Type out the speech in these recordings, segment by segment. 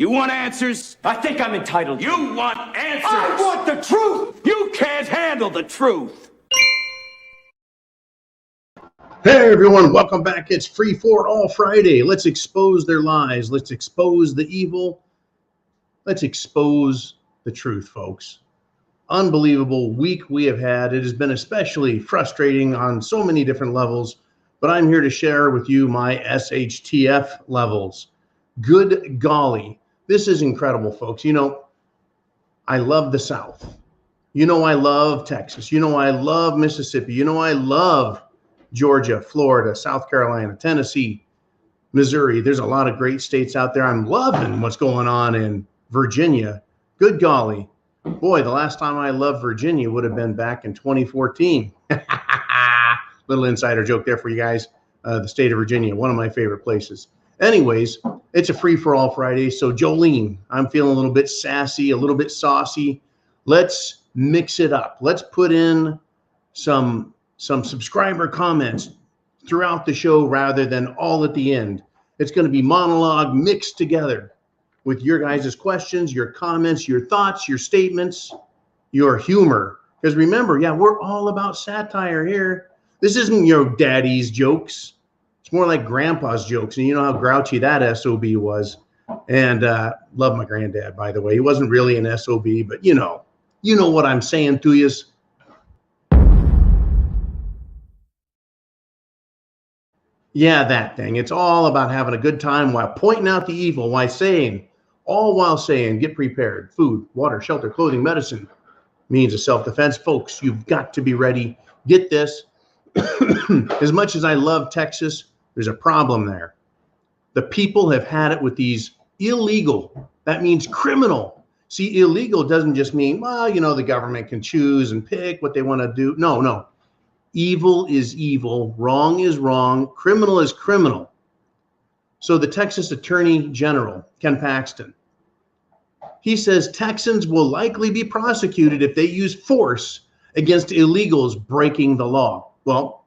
You want answers? I think I'm entitled. You want answers? I want the truth! You can't handle the truth. Hey everyone, welcome back. It's Free for All Friday. Let's expose their lies. Let's expose the evil. Let's expose the truth, folks. Unbelievable week we have had. It has been especially frustrating on so many different levels, but I'm here to share with you my SHTF levels. Good golly. This is incredible, folks. You know, I love the South. You know, I love Texas. You know, I love Mississippi. You know, I love Georgia, Florida, South Carolina, Tennessee, Missouri. There's a lot of great states out there. I'm loving what's going on in Virginia. Good golly. Boy, the last time I loved Virginia would have been back in 2014. Little insider joke there for you guys. The state of Virginia, one of my favorite places. Anyways, it's a free-for-all Friday. So Jolene, I'm feeling a little bit sassy, a little bit saucy. Let's mix it up. Let's put in some subscriber comments throughout the show rather than all at the end. It's going to be monologue mixed together with your guys' questions, your comments, your thoughts, your statements, your humor. Because remember, yeah, we're all about satire here. This isn't your daddy's jokes. It's more like grandpa's jokes. And you know how grouchy that SOB was. And love my granddad, by the way. He wasn't really an SOB, but you know what I'm saying to you. Yeah, that thing. It's all about having a good time while pointing out the evil, while saying, get prepared. Food, water, shelter, clothing, medicine, means of self-defense. Folks, you've got to be ready. Get this. As much as I love Texas, there's a problem there. The people have had it with these illegal. That means criminal. See, illegal doesn't just mean, well, you know, the government can choose and pick what they want to do. No. Evil is evil. Wrong is wrong. Criminal is criminal. So the Texas Attorney General, Ken Paxton, he says Texans will likely be prosecuted if they use force against illegals breaking the law. Well,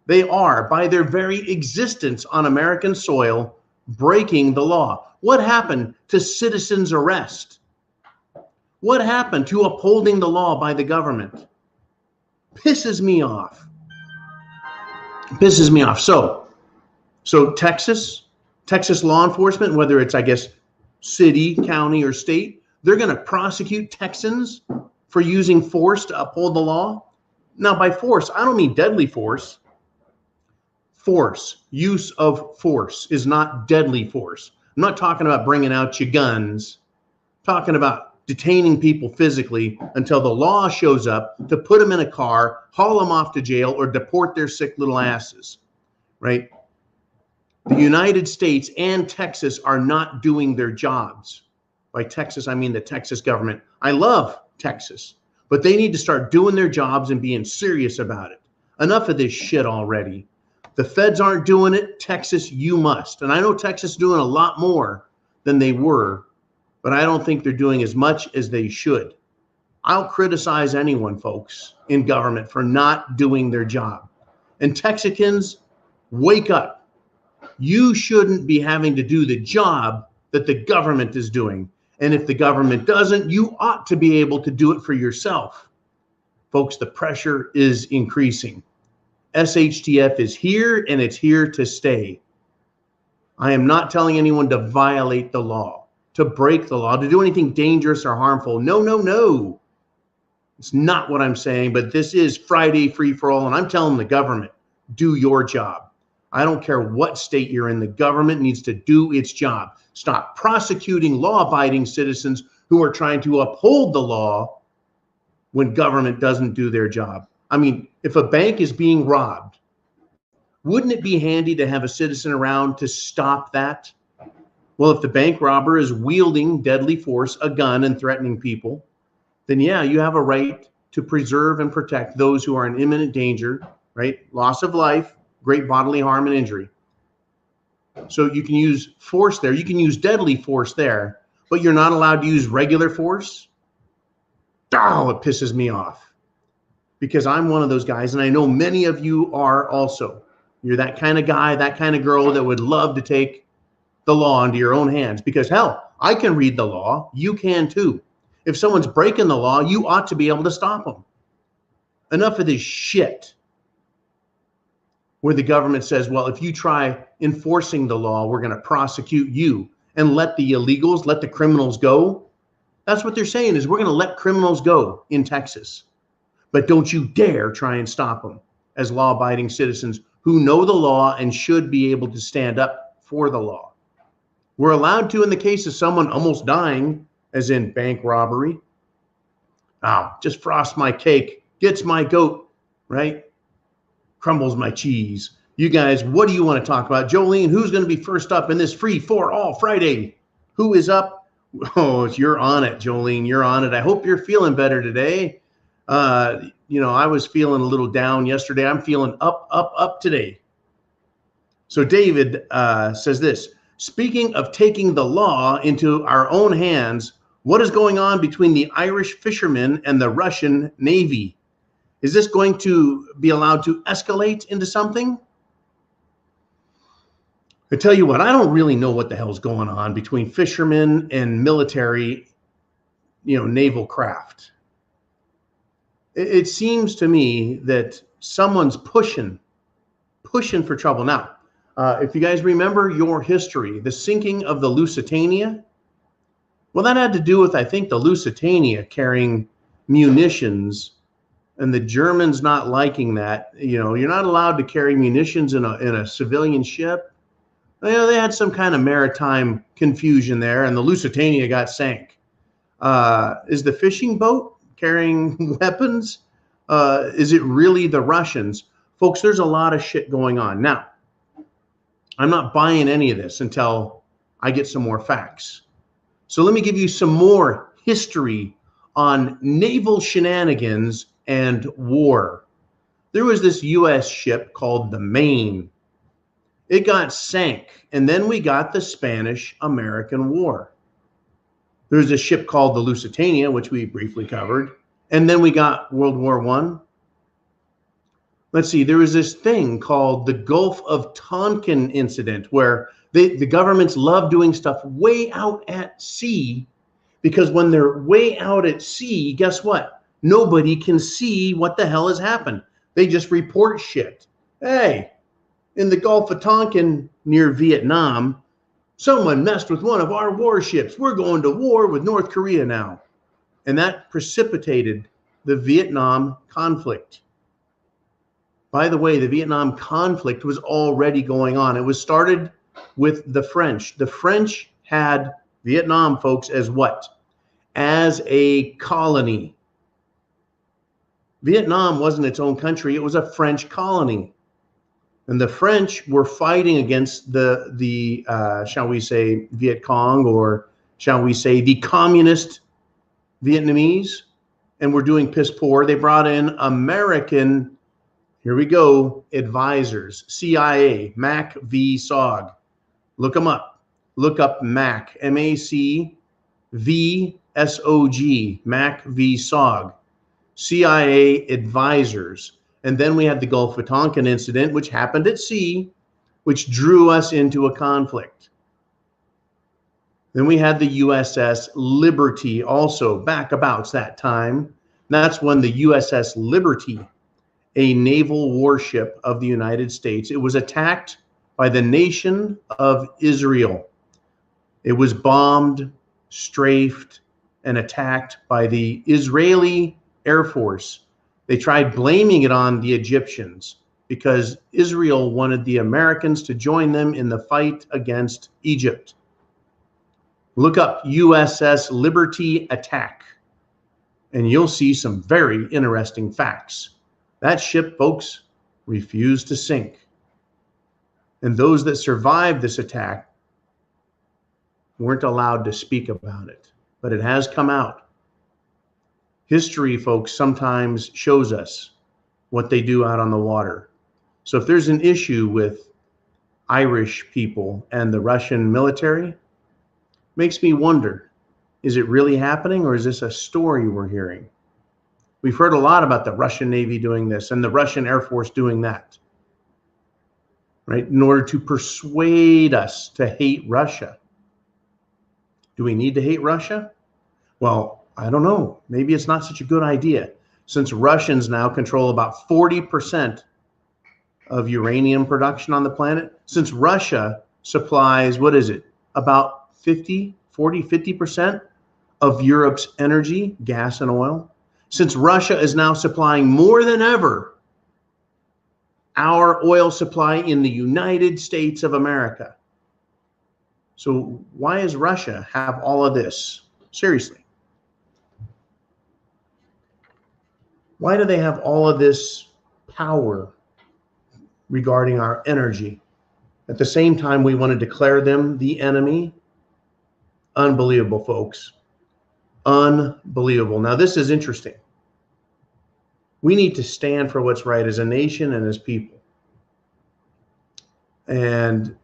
they are, by their very existence on American soil, breaking the law. What happened to citizens' arrest? What happened to upholding the law by the government? Pisses me off. Pisses me off. So Texas law enforcement, whether it's, I guess, city, county, or state, they're going to prosecute Texans for using force to uphold the law. Now, by force, I don't mean deadly force. Force, use of force is not deadly force. I'm not talking about bringing out your guns. I'm talking about detaining people physically until the law shows up to put them in a car, haul them off to jail, or deport their sick little asses, right? The United States and Texas are not doing their jobs. By Texas, I mean the Texas government. I love Texas, but they need to start doing their jobs and being serious about it. Enough of this shit already. The feds aren't doing it. Texas, you must. And I know Texas is doing a lot more than they were, but I don't think they're doing as much as they should. I'll criticize anyone, folks, in government for not doing their job. And Texicans, wake up. You shouldn't be having to do the job that the government is doing. And if the government doesn't, you ought to be able to do it for yourself. Folks, the pressure is increasing. SHTF is here, and it's here to stay. I am not telling anyone to violate the law, to break the law, to do anything dangerous or harmful. No. It's not what I'm saying, but this is Friday Free for All, and I'm telling the government, do your job. I don't care what state you're in. The government needs to do its job. Stop prosecuting law-abiding citizens who are trying to uphold the law when government doesn't do their job. I mean, if a bank is being robbed, wouldn't it be handy to have a citizen around to stop that? Well, if the bank robber is wielding deadly force, a gun, and threatening people, then yeah, you have a right to preserve and protect those who are in imminent danger, right? Loss of life, great bodily harm and injury. So you can use force there. You can use deadly force there, but you're not allowed to use regular force. Oh, it pisses me off. Because I'm one of those guys, and I know many of you are also. You're that kind of guy, that kind of girl that would love to take the law into your own hands. Because hell, I can read the law. You can too. If someone's breaking the law, you ought to be able to stop them. Enough of this shit where the government says, well, if you try enforcing the law, we're going to prosecute you and let the illegals, let the criminals go. That's what they're saying, is we're going to let criminals go in Texas. But don't you dare try and stop them as law-abiding citizens who know the law and should be able to stand up for the law. We're allowed to in the case of someone almost dying, as in bank robbery. Oh, just frosts my cake, gets my goat, right? Crumbles my cheese. You guys, what do you want to talk about? Jolene, who's going to be first up in this Free for All Friday? Who is up? Oh, you're on it, Jolene. You're on it. I hope you're feeling better today. I was feeling a little down yesterday. I'm feeling up today. So David says this: speaking of taking the law into our own hands, what is going on between the Irish fishermen and the Russian Navy? Is this going to be allowed to escalate into something? I tell you what, I don't really know what the hell's going on between fishermen and military, naval craft. It seems to me that someone's pushing for trouble. Now, if you guys remember your history, the sinking of the Lusitania, well, that had to do with, I think, the Lusitania carrying munitions and the Germans not liking that. You're not allowed to carry munitions in a civilian ship. They had some kind of maritime confusion there, and the Lusitania got sank. Is the fishing boat carrying weapons? Is it really the Russians? Folks, there's a lot of shit going on. Now, I'm not buying any of this until I get some more facts. So let me give you some more history on naval shenanigans and war. There was this U.S. ship called the Maine. It got sank, and then we got the Spanish-American War. There's a ship called the Lusitania, which we briefly covered, and then we got World War I. Let's see, there was this thing called the Gulf of Tonkin incident, where the governments love doing stuff way out at sea, because when they're way out at sea, guess what? Nobody can see what the hell has happened. They just report shit. Hey, in the Gulf of Tonkin near Vietnam, someone messed with one of our warships. We're going to war with North Korea now. And that precipitated the Vietnam conflict. By the way, the Vietnam conflict was already going on. It was started with the French. The French had Vietnam, folks, as what? As a colony. Vietnam wasn't its own country. It was a French colony. And the French were fighting against the shall we say, Viet Cong, or shall we say, the communist Vietnamese, and were doing piss poor. They brought in American, here we go, advisors, CIA, Mac v. SOG. Look them up. Look up Mac, M-A-C-V-S-O-G, Mac v. SOG, CIA advisors. And then we had the Gulf of Tonkin incident, which happened at sea, which drew us into a conflict. Then we had the USS Liberty also back about that time. That's when the USS Liberty, a naval warship of the United States, it was attacked by the nation of Israel. It was bombed, strafed, and attacked by the Israeli Air Force. They tried blaming it on the Egyptians because Israel wanted the Americans to join them in the fight against Egypt. Look up USS Liberty attack, and you'll see some very interesting facts. That ship, folks, refused to sink. And those that survived this attack weren't allowed to speak about it, but it has come out. History, folks, sometimes shows us what they do out on the water. So if there's an issue with Irish people and the Russian military, makes me wonder, is it really happening, or is this a story we're hearing? We've heard a lot about the Russian Navy doing this and the Russian Air Force doing that, right? In order to persuade us to hate Russia. Do we need to hate Russia? Well, I don't know. Maybe it's not such a good idea, since Russians now control about 40% of uranium production on the planet. Since Russia supplies, what is it, about 50% of Europe's energy, gas and oil. Since Russia is now supplying more than ever our oil supply in the United States of America. So why does Russia have all of this? Seriously. Why do they have all of this power regarding our energy? At the same time, we want to declare them the enemy. Unbelievable, folks. Unbelievable. Now, this is interesting. We need to stand for what's right as a nation and as people. And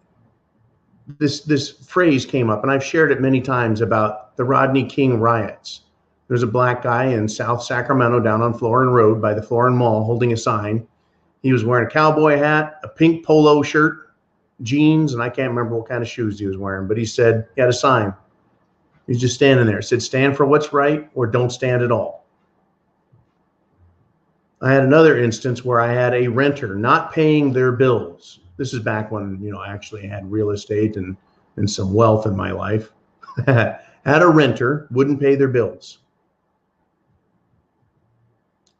this phrase came up, and I've shared it many times, about the Rodney King riots. There's a black guy in South Sacramento down on Florin Road by the Florin Mall holding a sign. He was wearing a cowboy hat, a pink polo shirt, jeans, and I can't remember what kind of shoes he was wearing, but he said, he had a sign. He's just standing there. It said, stand for what's right or don't stand at all. I had another instance where I had a renter not paying their bills. This is back when, I actually had real estate and some wealth in my life. Had a renter, wouldn't pay their bills.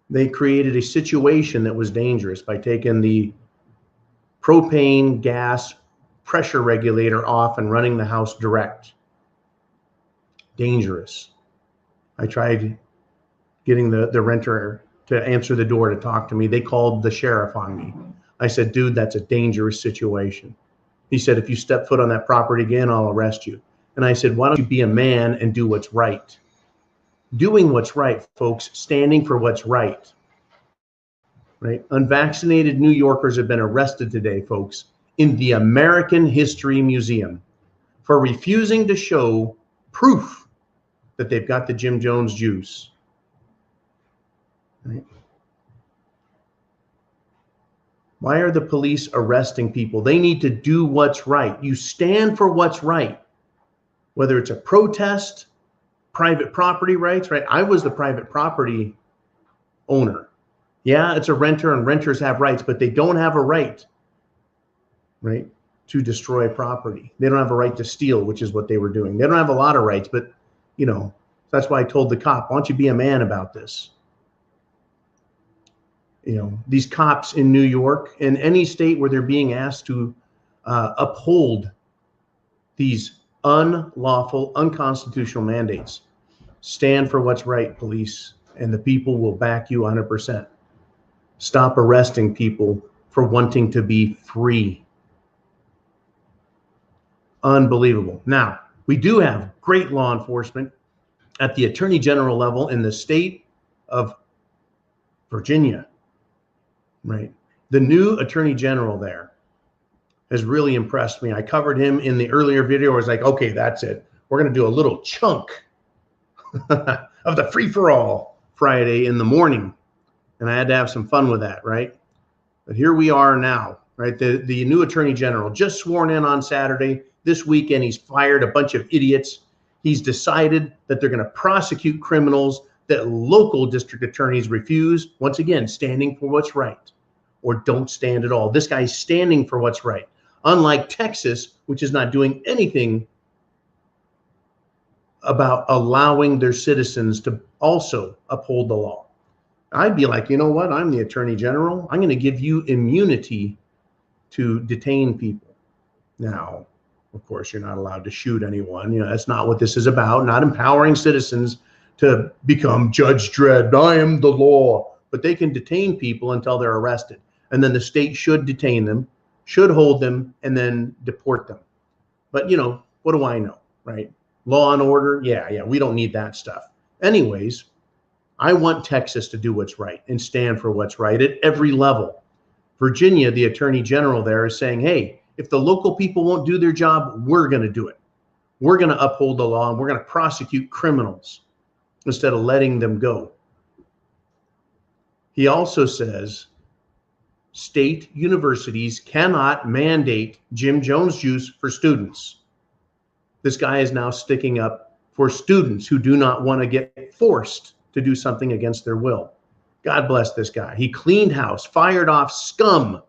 They created a situation that was dangerous by taking the propane gas pressure regulator off and running the house direct. Dangerous. I tried getting the renter to answer the door to talk to me. They called the sheriff on me. I said, dude, that's a dangerous situation. He said, if you step foot on that property again, I'll arrest you. And I said, why don't you be a man and do what's right? Doing what's right, folks, standing for what's right. Right? Unvaccinated New Yorkers have been arrested today, folks, in the American History Museum for refusing to show proof that they've got the Jim Jones juice. Right? Why are the police arresting people? They need to do what's right. You stand for what's right, whether it's a protest, private property rights, right? I was the private property owner. Yeah, it's a renter and renters have rights, but they don't have a right, right, to destroy property. They don't have a right to steal, which is what they were doing. They don't have a lot of rights, but, that's why I told the cop, why don't you be a man about this? These cops in New York and any state where they're being asked to uphold these unlawful, unconstitutional mandates. Stand for what's right, police, and the people will back you 100%. Stop arresting people for wanting to be free. Unbelievable. Now, we do have great law enforcement at the Attorney General level in the state of Virginia, right? The new Attorney General there has really impressed me. I covered him in the earlier video. I was like, okay, that's it. We're going to do a little chunk of the free-for-all Friday in the morning. And I had to have some fun with that, right? But here we are now, right? The new Attorney General just sworn in on Saturday. This weekend, he's fired a bunch of idiots. He's decided that they're going to prosecute criminals that local district attorneys refuse. Once again, standing for what's right or don't stand at all. This guy's standing for what's right. Unlike Texas, which is not doing anything about allowing their citizens to also uphold the law. I'd be like, you know what? I'm the Attorney General. I'm going to give you immunity to detain people. Now, of course, you're not allowed to shoot anyone. That's not what this is about. Not empowering citizens to become Judge Dredd. I am the law. But they can detain people until they're arrested. And then the state should detain them, should hold them, and then deport them. But, what do I know, right? Law and order, yeah, we don't need that stuff. Anyways, I want Texas to do what's right and stand for what's right at every level. Virginia, the Attorney General there, is saying, hey, if the local people won't do their job, we're going to do it. We're going to uphold the law and we're going to prosecute criminals instead of letting them go. He also says state universities cannot mandate Jim Jones juice for students. This guy is now sticking up for students who do not want to get forced to do something against their will. God bless this guy. He cleaned house, fired off scum,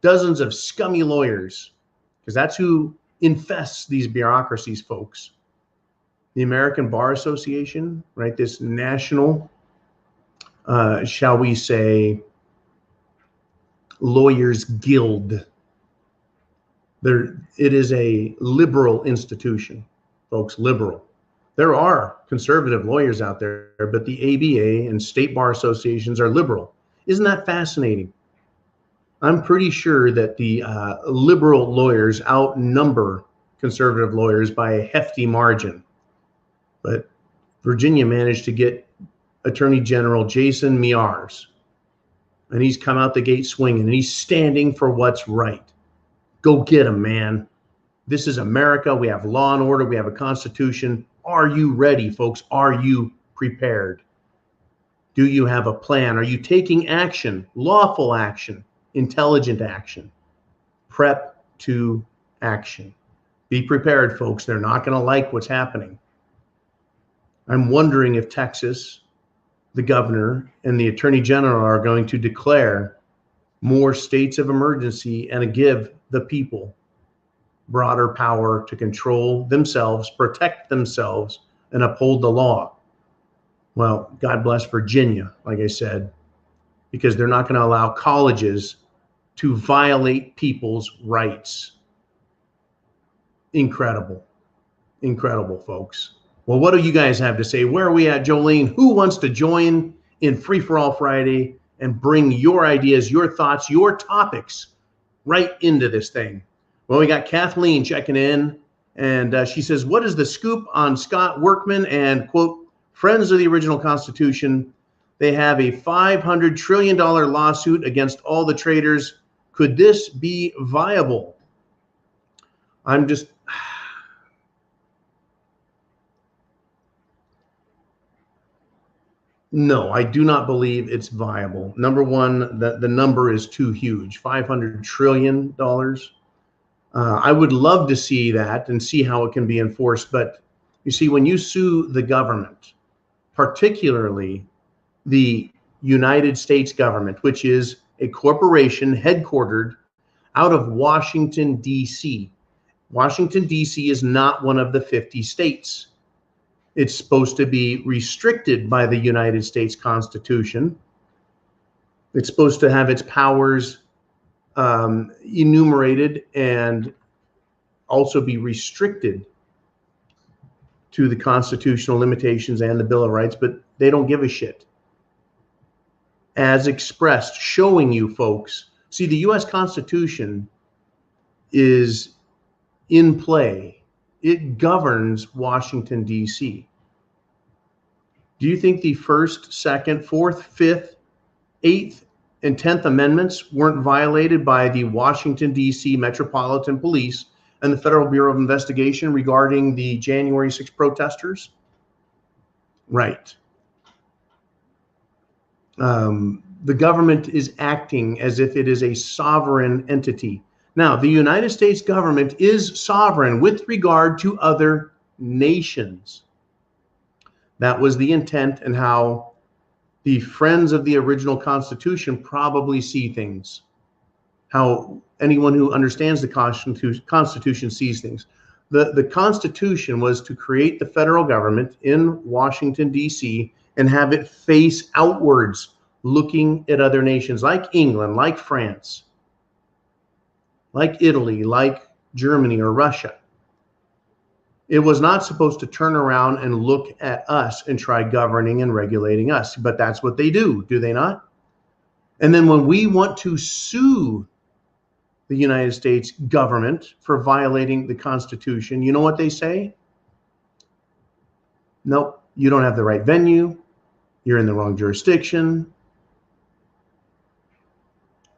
dozens of scummy lawyers, because that's who infests these bureaucracies, folks. The American Bar Association, right? This national, shall we say, lawyers guild. It is a liberal institution, folks, liberal. There are conservative lawyers out there, but the ABA and state bar associations are liberal. Isn't that fascinating? I'm pretty sure that the liberal lawyers outnumber conservative lawyers by a hefty margin. But Virginia managed to get Attorney General Jason Miyares, and he's come out the gate swinging, and he's standing for what's right. Go get him, man. This is America. We have law and order. We have a constitution. Are you ready, folks? Are you prepared? Do you have a plan? Are you taking action, lawful action, intelligent action? Prep to action. Be prepared, folks. They're not going to like what's happening. I'm wondering if Texas, the governor, and the attorney general are going to declare more states of emergency and give the people broader power to control themselves, protect themselves, and uphold the law. Well, God bless Virginia, like I said, because they're not going to allow colleges to violate people's rights. Incredible. Incredible, folks. Well, what do you guys have to say? Where are we at, Jolene? Who wants to join in Free for All Friday and bring your ideas, your thoughts, your topics right into this thing? Well, we got Kathleen checking in, and she says, what is the scoop on Scott Workman and, quote, Friends of the Original Constitution? They have a $500 trillion lawsuit against all the traitors. Could this be viable? No, I do not believe it's viable. Number one, the number is too huge, $500 trillion. I would love to see that and see how it can be enforced. But you see, when you sue the government, particularly the United States government, which is a corporation headquartered out of Washington, D.C. Washington, D.C. is not one of the 50 states. It's supposed to be restricted by the United States Constitution. It's supposed to have its powers enumerated and also be restricted to the constitutional limitations and the Bill of Rights, but they don't give a shit. As expressed, showing you folks, see, the U.S. Constitution is in play. It governs Washington, D.C. Do you think the First, Second, Fourth, Fifth, Eighth, and 10th Amendments weren't violated by the Washington, D.C. Metropolitan Police and the Federal Bureau of Investigation regarding the January 6 protesters? Right. The government is acting as if it is a sovereign entity. Now, the United States government is sovereign with regard to other nations. That was the intent and how the friends of the original Constitution probably see things, how anyone who understands the Constitution sees things. The Constitution was to create the federal government in Washington, D.C., and have it face outwards, looking at other nations like England, like France, like Italy, like Germany or Russia. It was not supposed to turn around and look at us and try governing and regulating us, but that's what they do they not? And then when we want to sue the United States government for violating the Constitution, you know what they say? Nope, you don't have the right venue. You're in the wrong jurisdiction.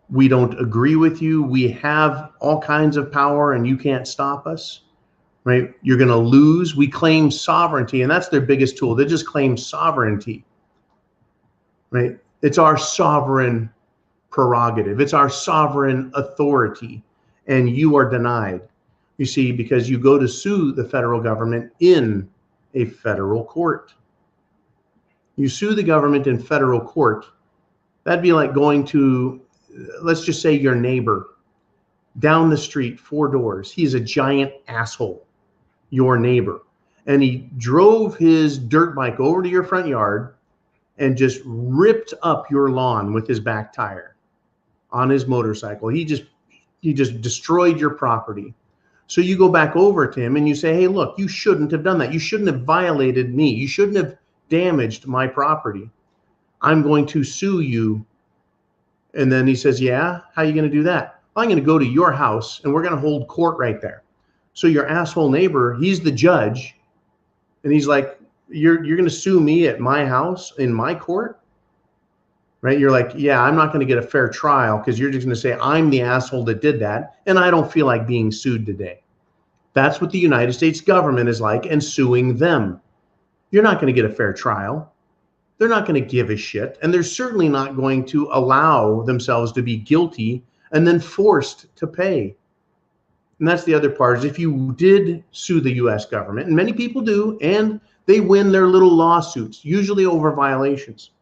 We don't agree with you. We have all kinds of power and you can't stop us. Right? You're going to lose. We claim sovereignty, and that's their biggest tool. They just claim sovereignty. Right? It's our sovereign prerogative. It's our sovereign authority, and you are denied. You see, because you go to sue the federal government in a federal court. You sue the government in federal court. That'd be like going to, let's just say, your neighbor down the street, 4 doors. He's a giant asshole, your neighbor. And he drove his dirt bike over to your front yard and just ripped up your lawn with his back tire on his motorcycle. He just destroyed your property. So you go back over to him and you say, hey, look, you shouldn't have done that. You shouldn't have violated me. You shouldn't have damaged my property. I'm going to sue you. And then he says, yeah, how are you going to do that? I'm going to go to your house and we're going to hold court right there. So your asshole neighbor, he's the judge. And he's like, you're going to sue me at my house in my court? Right? You're like, yeah, I'm not going to get a fair trial because you're just going to say I'm the asshole that did that. And I don't feel like being sued today. That's what the United States government is like, and suing them. You're not going to get a fair trial. They're not going to give a shit. And they're certainly not going to allow themselves to be guilty and then forced to pay. And that's the other part, is if you did sue the US government, and many people do, and they win their little lawsuits, usually over violations.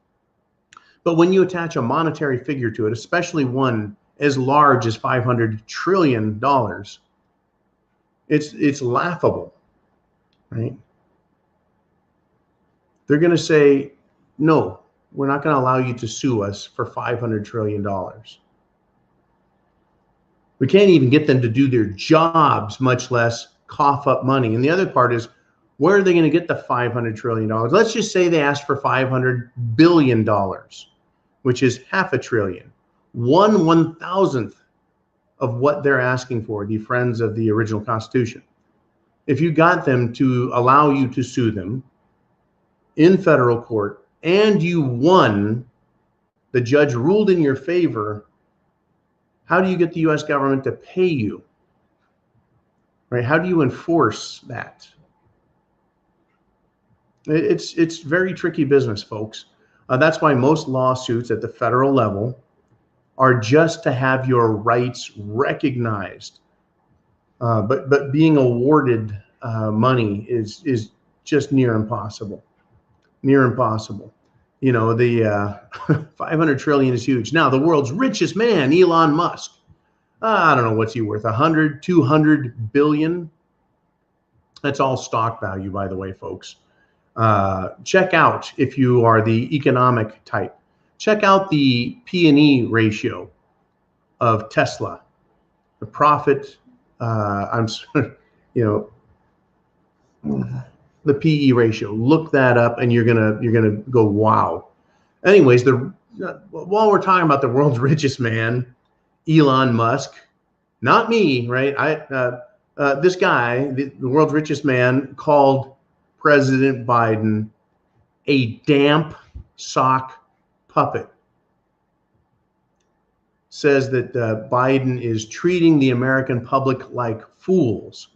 But when you attach a monetary figure to it, especially one as large as $500 trillion, it's laughable, right? They're going to say, no, we're not going to allow you to sue us for $500 trillion. We can't even get them to do their jobs, much less cough up money. And the other part is, where are they going to get the $500 trillion? Let's just say they asked for $500 billion, which is $500 billion. 1/1000th of what they're asking for, the friends of the original Constitution. If you got them to allow you to sue them in federal court and you won, the judge ruled in your favor, how do you get the US government to pay you? Right? How do you enforce that? It's very tricky business, folks. That's why most lawsuits at the federal level are just to have your rights recognized. But being awarded money is just near impossible. Near impossible. You know, the 500 trillion is huge. Now, the world's richest man, Elon Musk, I don't know what's he worth, 100, 200 billion. That's all stock value, by the way, folks. Check out, if you are the economic type, check out the P&E ratio of Tesla. The profit, the PE ratio. Look that up, and you're gonna go, wow. Anyways, while we're talking about the world's richest man, Elon Musk, not me, right? This guy, the world's richest man, called President Biden a damp sock puppet. Says that Biden is treating the American public like fools.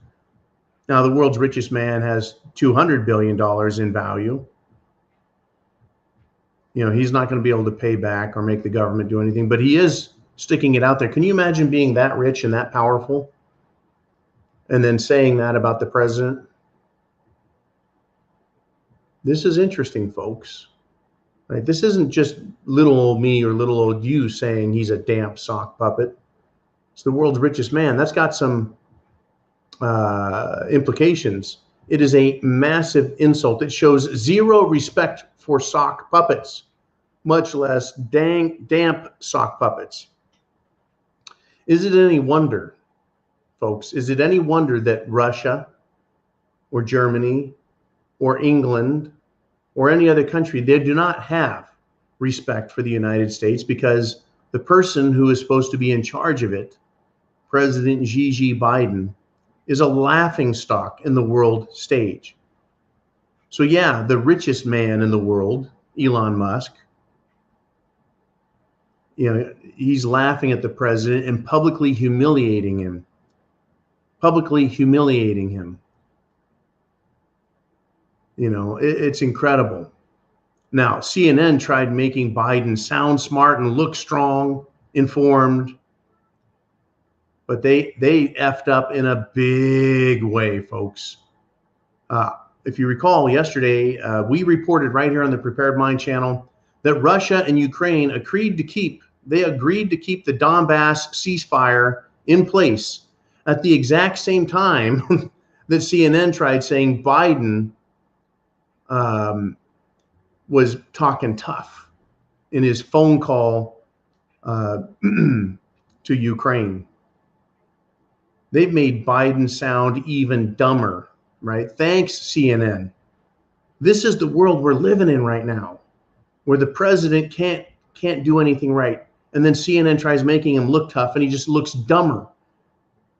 Now, the world's richest man has $200 billion in value. You know, he's not going to be able to pay back or make the government do anything, but he is sticking it out there. Can you imagine being that rich and that powerful and then saying that about the president? This is interesting, folks. Right? This isn't just little old me or little old you saying he's a damp sock puppet. It's the world's richest man. That's got some implications. It is a massive insult. It shows zero respect for sock puppets, much less damp sock puppets. Is it any wonder, folks, is it any wonder that Russia or Germany or England or any other country, they do not have respect for the United States, because the person who is supposed to be in charge of it, President Xi Biden, is a laughingstock in the world stage. So yeah, the richest man in the world, Elon Musk, you know, he's laughing at the president and publicly humiliating him. Publicly humiliating him. You know, it's incredible. Now, CNN tried making Biden sound smart and look strong, informed. but they effed up in a big way, folks. If you recall, yesterday we reported right here on the Prepared Mind channel that Russia and Ukraine agreed to keep the Donbass ceasefire in place at the exact same time that CNN tried saying Biden was talking tough in his phone call to Ukraine. They've made Biden sound even dumber, right? Thanks, CNN. This is the world we're living in right now, where the president can't do anything right. And then CNN tries making him look tough, and he just looks dumber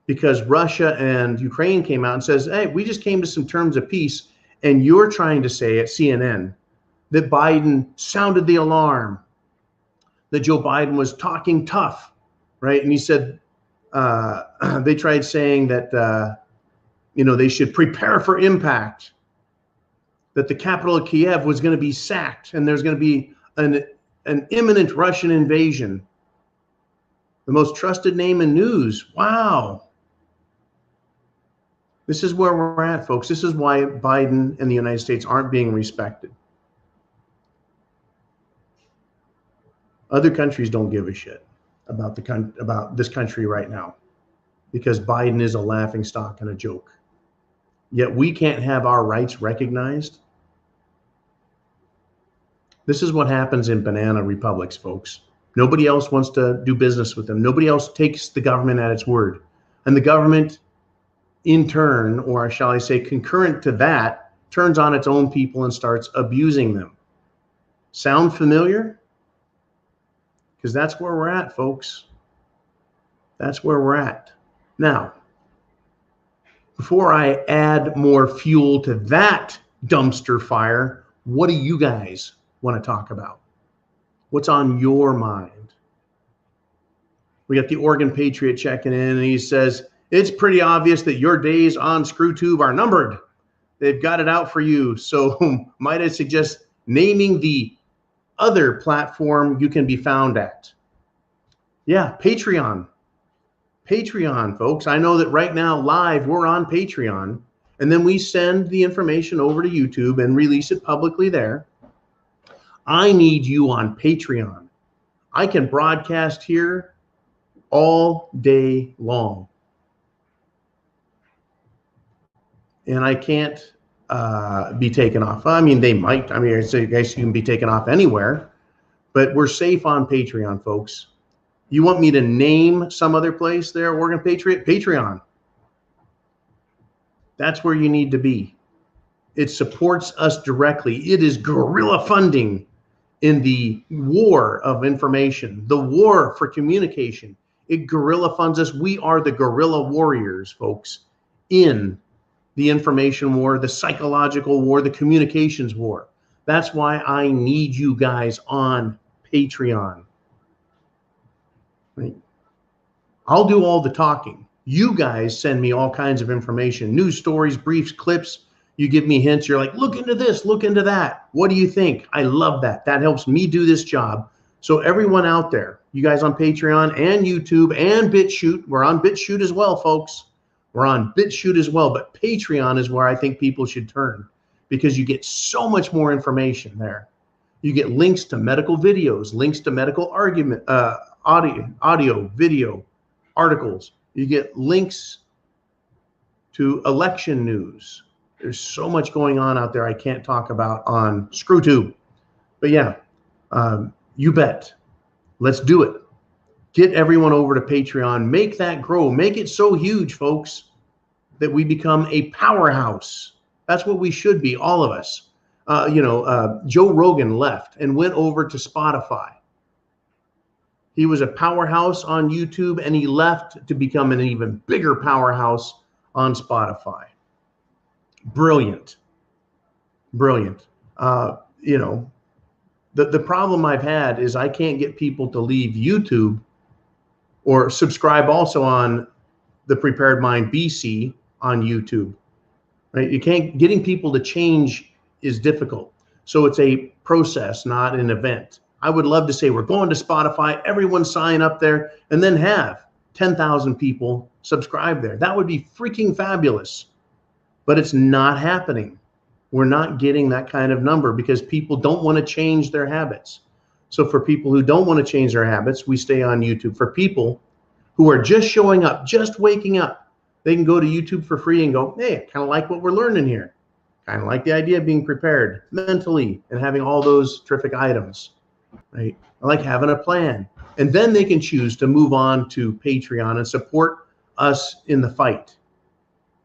because Russia and Ukraine came out and says, hey, we just came to some terms of peace. And you're trying to say at CNN that Biden sounded the alarm, that Joe Biden was talking tough, right? And he said, they tried saying that, they should prepare for impact, that the capital of Kiev was going to be sacked and there's going to be an imminent Russian invasion. The most trusted name in news. Wow. This is where we're at, folks. This is why Biden and the United States aren't being respected. Other countries don't give a shit about about this country right now because Biden is a laughingstock and a joke. Yet we can't have our rights recognized. This is what happens in banana republics, folks. Nobody else wants to do business with them. Nobody else takes the government at its word. And the government, in turn, or shall I say concurrent to that, turns on its own people and starts abusing them. Sound familiar? Because that's where we're at, folks. That's where we're at. Now, before I add more fuel to that dumpster fire, what do you guys want to talk about? What's on your mind? We got the Oregon Patriot checking in, and he says, it's pretty obvious that your days on ScrewTube are numbered. They've got it out for you. So might I suggest naming the other platform you can be found at? Yeah, Patreon. Patreon, folks. I know that right now, live, we're on Patreon, and then we send the information over to YouTube and release it publicly there. I need you on Patreon. I can broadcast here all day long. And I can't be taken off. I mean, they might. I mean, I guess you can be taken off anywhere, but we're safe on Patreon, folks. You want me to name some other place there, Oregon Patriot? Patreon. That's where you need to be. It supports us directly. It is guerrilla funding in the war of information, the war for communication. It guerrilla funds us. We are the guerrilla warriors, folks, in the information war, the psychological war, the communications war. That's why I need you guys on Patreon. Right? I'll do all the talking. You guys send me all kinds of information, news stories, briefs, clips. You give me hints. You're like, look into this, look into that. What do you think? I love that. That helps me do this job. So everyone out there, you guys on Patreon and YouTube and BitChute, we're on BitChute as well, folks. We're on BitChute as well, but Patreon is where I think people should turn because you get so much more information there. You get links to medical videos, links to medical argument, audio, video, articles. You get links to election news. There's so much going on out there I can't talk about on ScrewTube. But yeah, you bet. Let's do it. Get everyone over to Patreon. Make that grow. Make it so huge, folks, that we become a powerhouse. That's what we should be, all of us. Joe Rogan left and went over to Spotify. He was a powerhouse on YouTube, and he left to become an even bigger powerhouse on Spotify. Brilliant. Brilliant. The problem I've had is I can't get people to leave YouTube or subscribe also on the Prepared Mind BC on YouTube, right? Getting people to change is difficult. So it's a process, not an event. I would love to say we're going to Spotify, everyone sign up there, and then have 10,000 people subscribe there. That would be freaking fabulous. But it's not happening. We're not getting that kind of number because people don't want to change their habits. So for people who don't want to change their habits, we stay on YouTube. For people who are just showing up, just waking up, they can go to YouTube for free and go, hey, I kind of like what we're learning here. Kind of like the idea of being prepared mentally and having all those terrific items, right? I like having a plan. And then they can choose to move on to Patreon and support us in the fight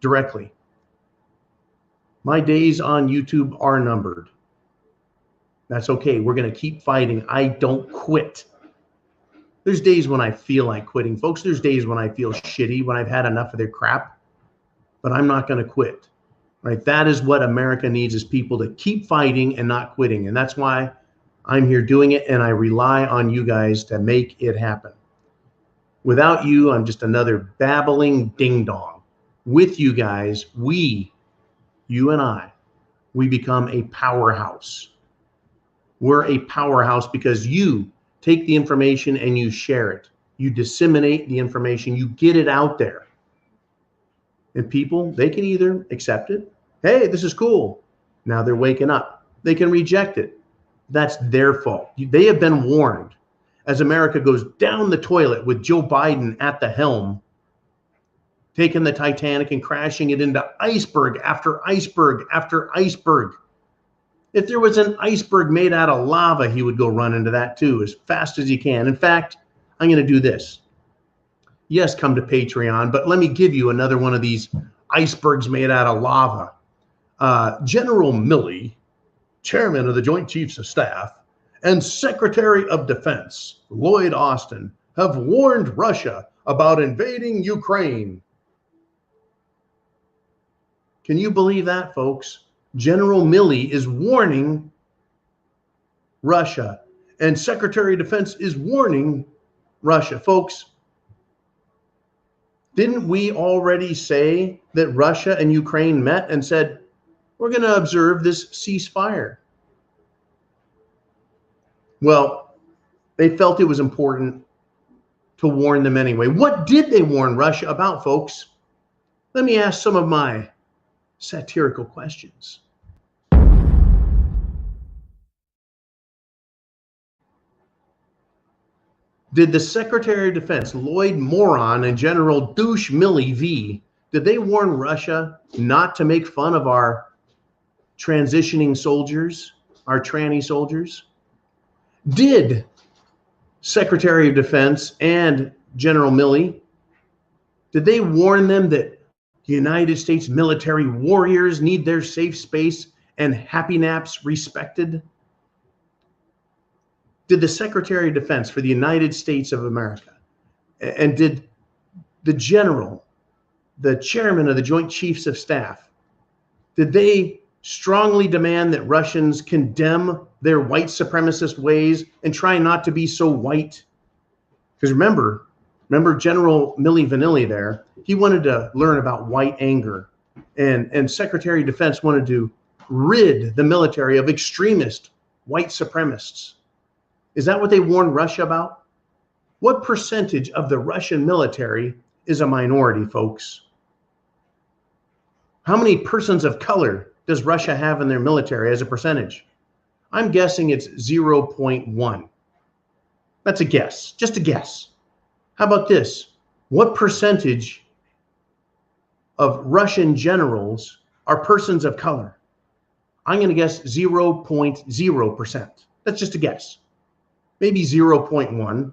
directly. My days on YouTube are numbered. That's okay. We're going to keep fighting. I don't quit. There's days when I feel like quitting, folks. There's days when I feel shitty, when I've had enough of their crap, but I'm not going to quit, right? That is what America needs, is people to keep fighting and not quitting. And that's why I'm here doing it, and I rely on you guys to make it happen. Without you, I'm just another babbling ding-dong. With you guys, you and I, we become a powerhouse. We're a powerhouse because you take the information and you share it. You disseminate the information. You get it out there. And people, they can either accept it. Hey, this is cool. Now they're waking up. They can reject it. That's their fault. They have been warned. As America goes down the toilet with Joe Biden at the helm, taking the Titanic and crashing it into iceberg after iceberg after iceberg. If there was an iceberg made out of lava, he would go run into that too, as fast as he can. In fact, I'm going to do this. Yes, come to Patreon, but let me give you another one of these icebergs made out of lava. General Milley, Chairman of the Joint Chiefs of Staff, and Secretary of Defense Lloyd Austin have warned Russia about invading Ukraine. Can you believe that, folks? General Milley is warning Russia, and Secretary of Defense is warning Russia. Folks, didn't we already say that Russia and Ukraine met and said, we're going to observe this ceasefire? Well, they felt it was important to warn them anyway. What did they warn Russia about, folks? Let me ask some of my satirical questions. Did the Secretary of Defense, Lloyd Moron, and General Douche Milley V, did they warn Russia not to make fun of our transitioning soldiers, our tranny soldiers? Did Secretary of Defense and General Milley, did they warn them that the United States military warriors need their safe space and happy naps respected? Did the Secretary of Defense for the United States of America, and did the general, the chairman of the Joint Chiefs of Staff, did they strongly demand that Russians condemn their white supremacist ways and try not to be so white? Because remember General Milli Vanilli there, he wanted to learn about white anger, and Secretary of Defense wanted to rid the military of extremist white supremacists. Is that what they warned Russia about? What percentage of the Russian military is a minority, folks? How many persons of color does Russia have in their military as a percentage? I'm guessing it's 0.1. That's a guess, just a guess. How about this? What percentage of Russian generals are persons of color? I'm going to guess 0.0%. That's just a guess. Maybe 0.1.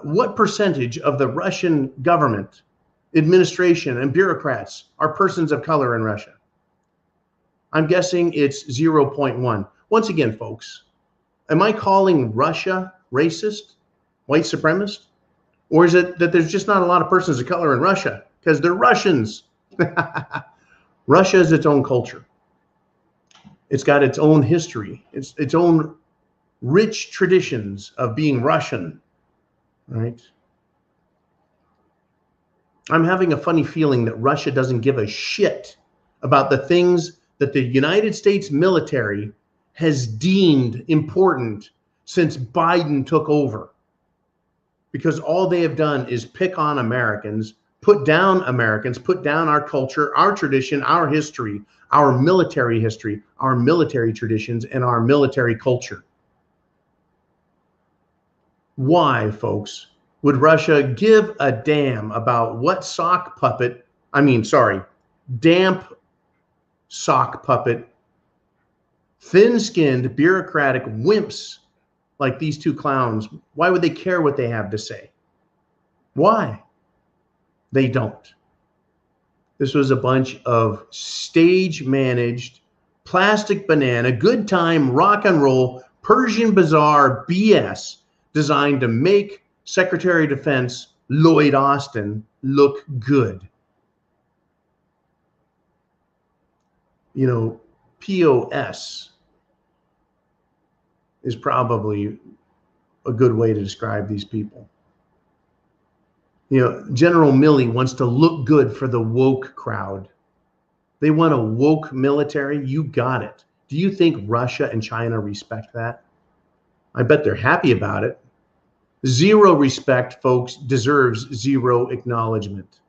What percentage of the Russian government, administration, and bureaucrats are persons of color in Russia? I'm guessing it's 0.1. Once again, folks, am I calling Russia racist, white supremacist? Or is it that there's just not a lot of persons of color in Russia because they're Russians? Russia is its own culture. It's got its own history, its own rich traditions of being Russian, right? I'm having a funny feeling that Russia doesn't give a shit about the things that the United States military has deemed important since Biden took over. because all they have done is pick on Americans, put down Americans, put down our culture, our tradition, our history, our military traditions, and our military culture. Why, folks, would Russia give a damn about what damp sock puppet, thin-skinned, bureaucratic wimps like these two clowns? Why would they care what they have to say? Why? They don't. This was a bunch of stage-managed, plastic banana, good time, rock and roll, Persian bazaar BS designed to make Secretary of Defense Lloyd Austin look good. You know, POS is probably a good way to describe these people. You know, General Milley wants to look good for the woke crowd. They want a woke military. You got it. Do you think Russia and China respect that? I bet they're happy about it. Zero respect, folks, deserves zero acknowledgement.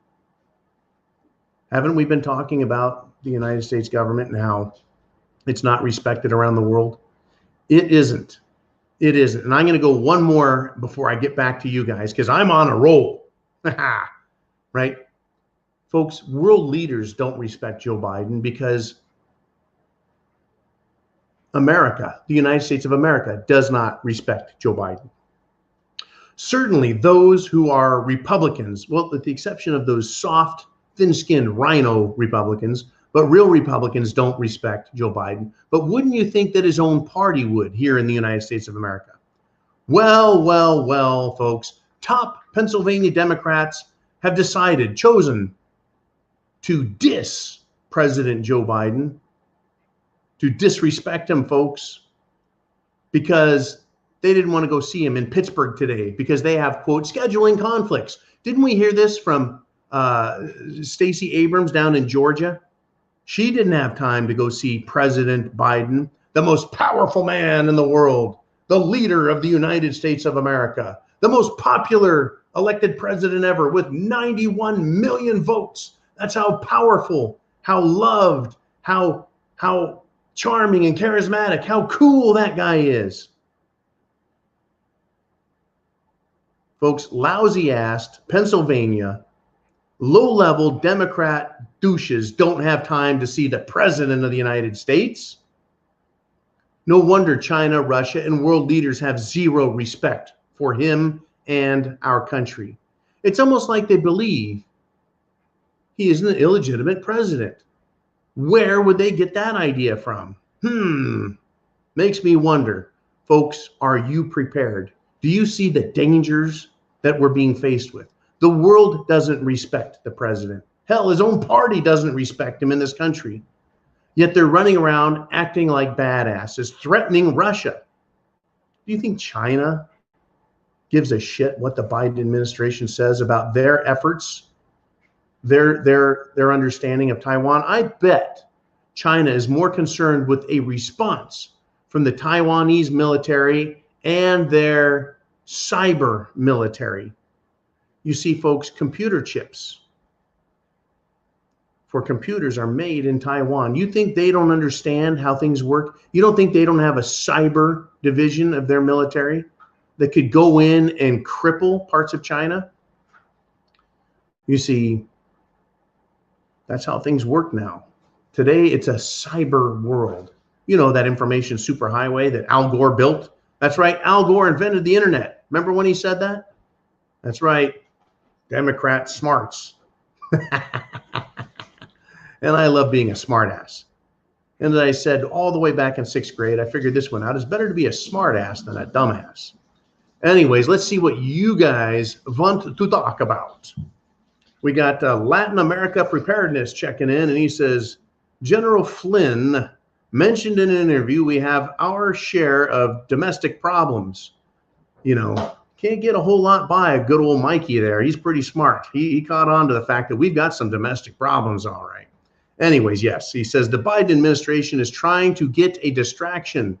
Haven't we been talking about the United States government and how it's not respected around the world? It isn't. It isn't. And I'm going to go one more before I get back to you guys, because I'm on a roll. Right? Folks, world leaders don't respect Joe Biden because America, the United States of America, does not respect Joe Biden. Certainly those who are Republicans, well, with the exception of those soft, thin-skinned rhino Republicans, but real Republicans don't respect Joe Biden. But wouldn't you think that his own party would here in the United States of America? Well, folks, top Pennsylvania Democrats have chosen to diss President Joe Biden, to disrespect him, folks, because they didn't want to go see him in Pittsburgh today because they have, quote, scheduling conflicts. Didn't we hear this from Stacey Abrams down in Georgia? She didn't have time to go see President Biden, the most powerful man in the world, the leader of the United States of America, the most popular elected president ever with 91 million votes. That's how powerful, how loved, how charming and charismatic, how cool that guy is. Folks, lousy-assed Pennsylvania, low-level Democrat douches don't have time to see the president of the United States. No wonder China, Russia, and world leaders have zero respect for him and our country. It's almost like they believe he is an illegitimate president. Where would they get that idea from? Makes me wonder. Folks, are you prepared? Do you see the dangers that we're being faced with? The world doesn't respect the president. Hell, his own party doesn't respect him in this country. Yet they're running around acting like badasses, threatening Russia. Do you think China gives a shit what the Biden administration says about their efforts, their understanding of Taiwan? I bet China is more concerned with a response from the Taiwanese military and their cyber military. You see, folks, computer chips for computers are made in Taiwan. You think they don't understand how things work? You don't think they don't have a cyber division of their military that could go in and cripple parts of China? You see, that's how things work now. Today, it's a cyber world. You know, that information superhighway that Al Gore built? That's right, Al Gore invented the internet. Remember when he said that? That's right, Democrat smarts. And I love being a smartass. And as I said all the way back in 6th grade, I figured this one out. It's better to be a smartass than a dumbass. Anyways, let's see what you guys want to talk about. We got Latin America Preparedness checking in, and he says, General Flynn mentioned in an interview we have our share of domestic problems. You know, can't get a whole lot by a good old Mikey there. He's pretty smart. He caught on to the fact that we've got some domestic problems, all right. Anyways, yes, he says the Biden administration is trying to get a distraction.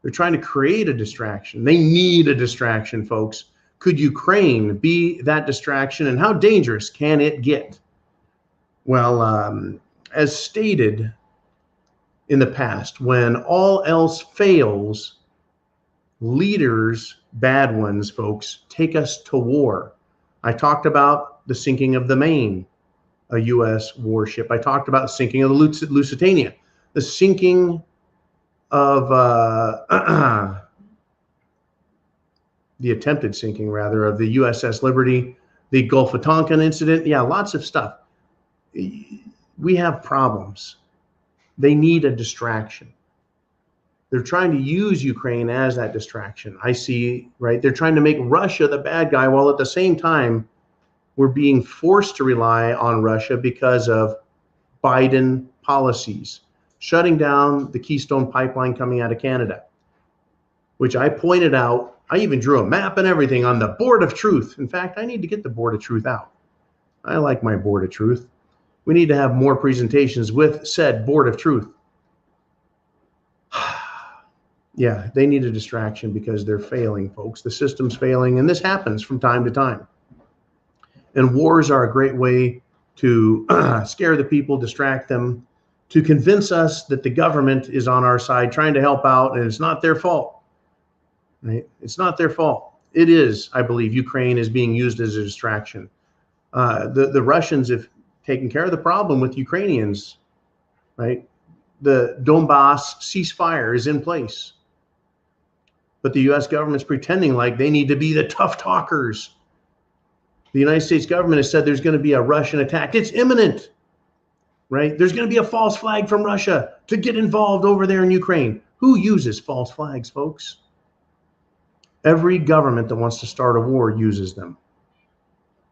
They're trying to create a distraction. They need a distraction, folks. Could Ukraine be that distraction, and how dangerous can it get? Well, as stated in the past, when all else fails, leaders, bad ones, folks, take us to war. I talked about the sinking of the Maine, a U.S. warship. I talked about the sinking of the Lusitania, the sinking of the attempted sinking, rather, of the USS Liberty, the Gulf of Tonkin incident. Yeah, lots of stuff. We have problems. They need a distraction. They're trying to use Ukraine as that distraction. I see, right? They're trying to make Russia the bad guy, while at the same time, we're being forced to rely on Russia because of Biden policies, shutting down the Keystone Pipeline coming out of Canada, which I pointed out. I even drew a map and everything on the board of truth. In fact, I need to get the board of truth out. I like my board of truth. We need to have more presentations with said board of truth. Yeah, they need a distraction because they're failing, folks. The system's failing, and this happens from time to time. And wars are a great way to scare the people, distract them, to convince us that the government is on our side trying to help out, and it's not their fault. Right? It's not their fault. It is, I believe, Ukraine is being used as a distraction. The Russians have taken care of the problem with Ukrainians, right? The Donbass ceasefire is in place. But the U.S. government's pretending like they need to be the tough talkers. The United States government has said there's going to be a Russian attack. It's imminent, right? There's going to be a false flag from Russia to get involved over there in Ukraine. Who uses false flags, folks? Every government that wants to start a war uses them.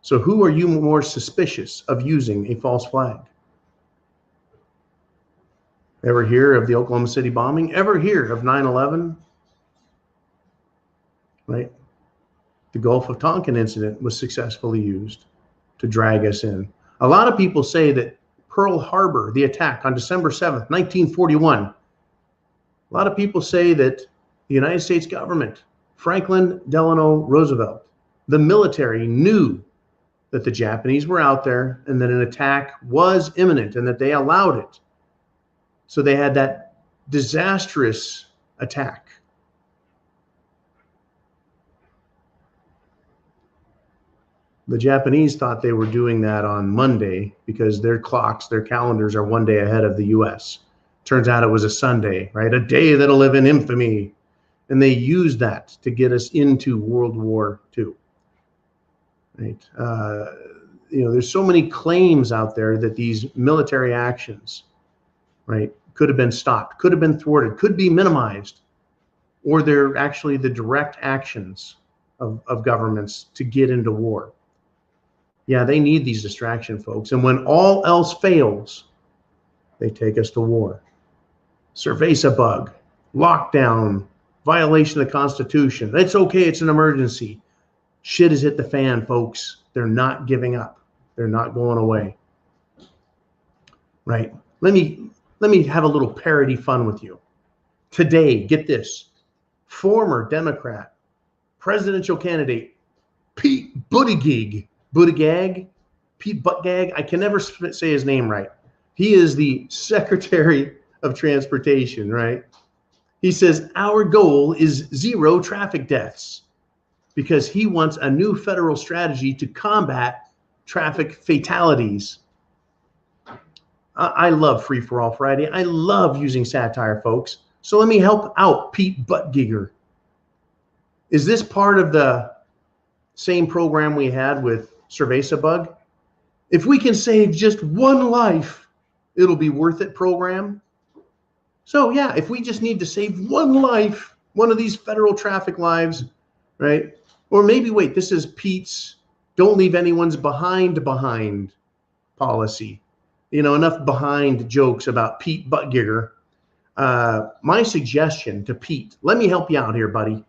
So who are you more suspicious of using a false flag? Ever hear of the Oklahoma City bombing? Ever hear of 9/11? Right? The Gulf of Tonkin incident was successfully used to drag us in. A lot of people say that Pearl Harbor, the attack on December 7th, 1941, a lot of people say that the United States government, Franklin Delano Roosevelt, the military knew that the Japanese were out there and that an attack was imminent and that they allowed it. So they had that disastrous attack. The Japanese thought they were doing that on Monday because their clocks, their calendars are one day ahead of the US. Turns out it was a Sunday, right? A day that'll live in infamy. And they used that to get us into World War II. Right? There's so many claims out there that these military actions, right, could have been stopped, could have been thwarted, could be minimized, or they're actually the direct actions of governments to get into war. Yeah, they need these distraction, folks. And when all else fails, they take us to war. Cerveza bug, lockdown, violation of the Constitution. It's okay. It's an emergency. Shit has hit the fan, folks. They're not giving up. They're not going away. Right? Let me have a little parody fun with you. Today, get this. Former Democrat presidential candidate Pete Buttigieg, Pete Buttigieg, I can never say his name right. He is the Secretary of Transportation, right? He says, our goal is 0 traffic deaths because he wants a new federal strategy to combat traffic fatalities. I love Free for All Friday. I love using satire, folks. So let me help out Pete Buttigieg. Is this part of the same program we had with Cerveza bug? If we can save just one life, it'll be worth it program. So yeah, if we just need to save one life, one of these federal traffic lives, right? Or maybe, wait, this is Pete's don't leave anyone's behind policy. Enough behind jokes about Pete Buttigieg. My suggestion to Pete, let me help you out here, buddy.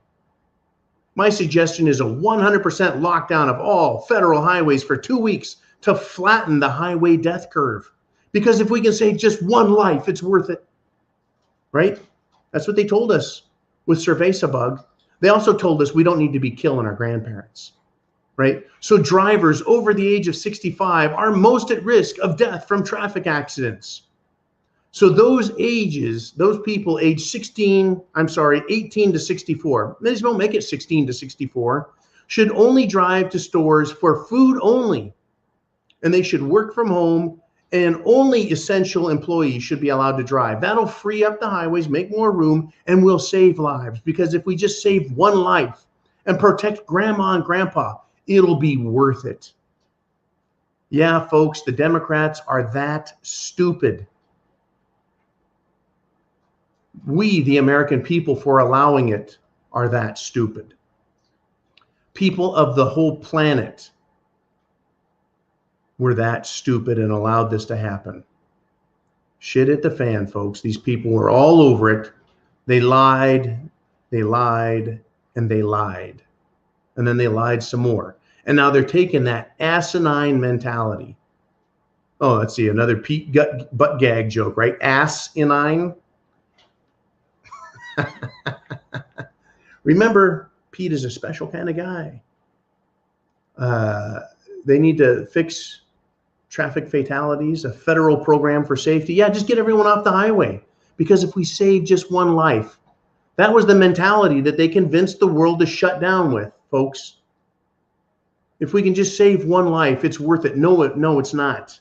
My suggestion is a 100% lockdown of all federal highways for 2 weeks to flatten the highway death curve. Because if we can save just one life, it's worth it. Right? That's what they told us with Cerveza bug. They also told us we don't need to be killing our grandparents, right? So drivers over the age of 65 are most at risk of death from traffic accidents. So those ages, those people age 18 to 64, may as well make it 16 to 64, should only drive to stores for food only. And they should work from home, and only essential employees should be allowed to drive. That'll free up the highways, make more room, and we'll save lives. Because if we just save one life and protect grandma and grandpa, it'll be worth it. Yeah, folks, the Democrats are that stupid. We, the American people, for allowing it, are that stupid. People of the whole planet were that stupid and allowed this to happen. Shit hit the fan, folks. These people were all over it. They lied, and they lied. And then they lied some more. And now they're taking that asinine mentality. Oh, let's see, another Pete butt gag joke, right? Asinine. Remember, Pete is a special kind of guy. They need to fix traffic fatalities, a federal program for safety. Yeah, just get everyone off the highway. Because if we save just one life, that was the mentality that they convinced the world to shut down with, folks. If we can just save one life, it's worth it. No, it's not.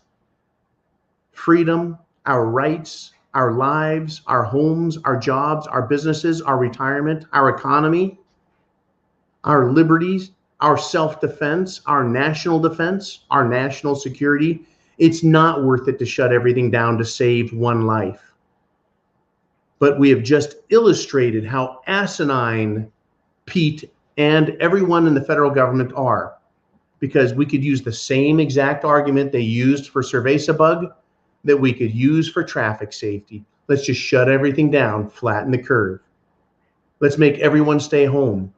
Freedom, our rights, our lives, our homes, our jobs, our businesses, our retirement, our economy, our liberties, our self-defense, our national security. It's not worth it to shut everything down to save one life. But we have just illustrated how asinine Pete and everyone in the federal government are, because we could use the same exact argument they used for Cerveza-Bug that we could use for traffic safety. Let's just shut everything down, flatten the curve. Let's make everyone stay home.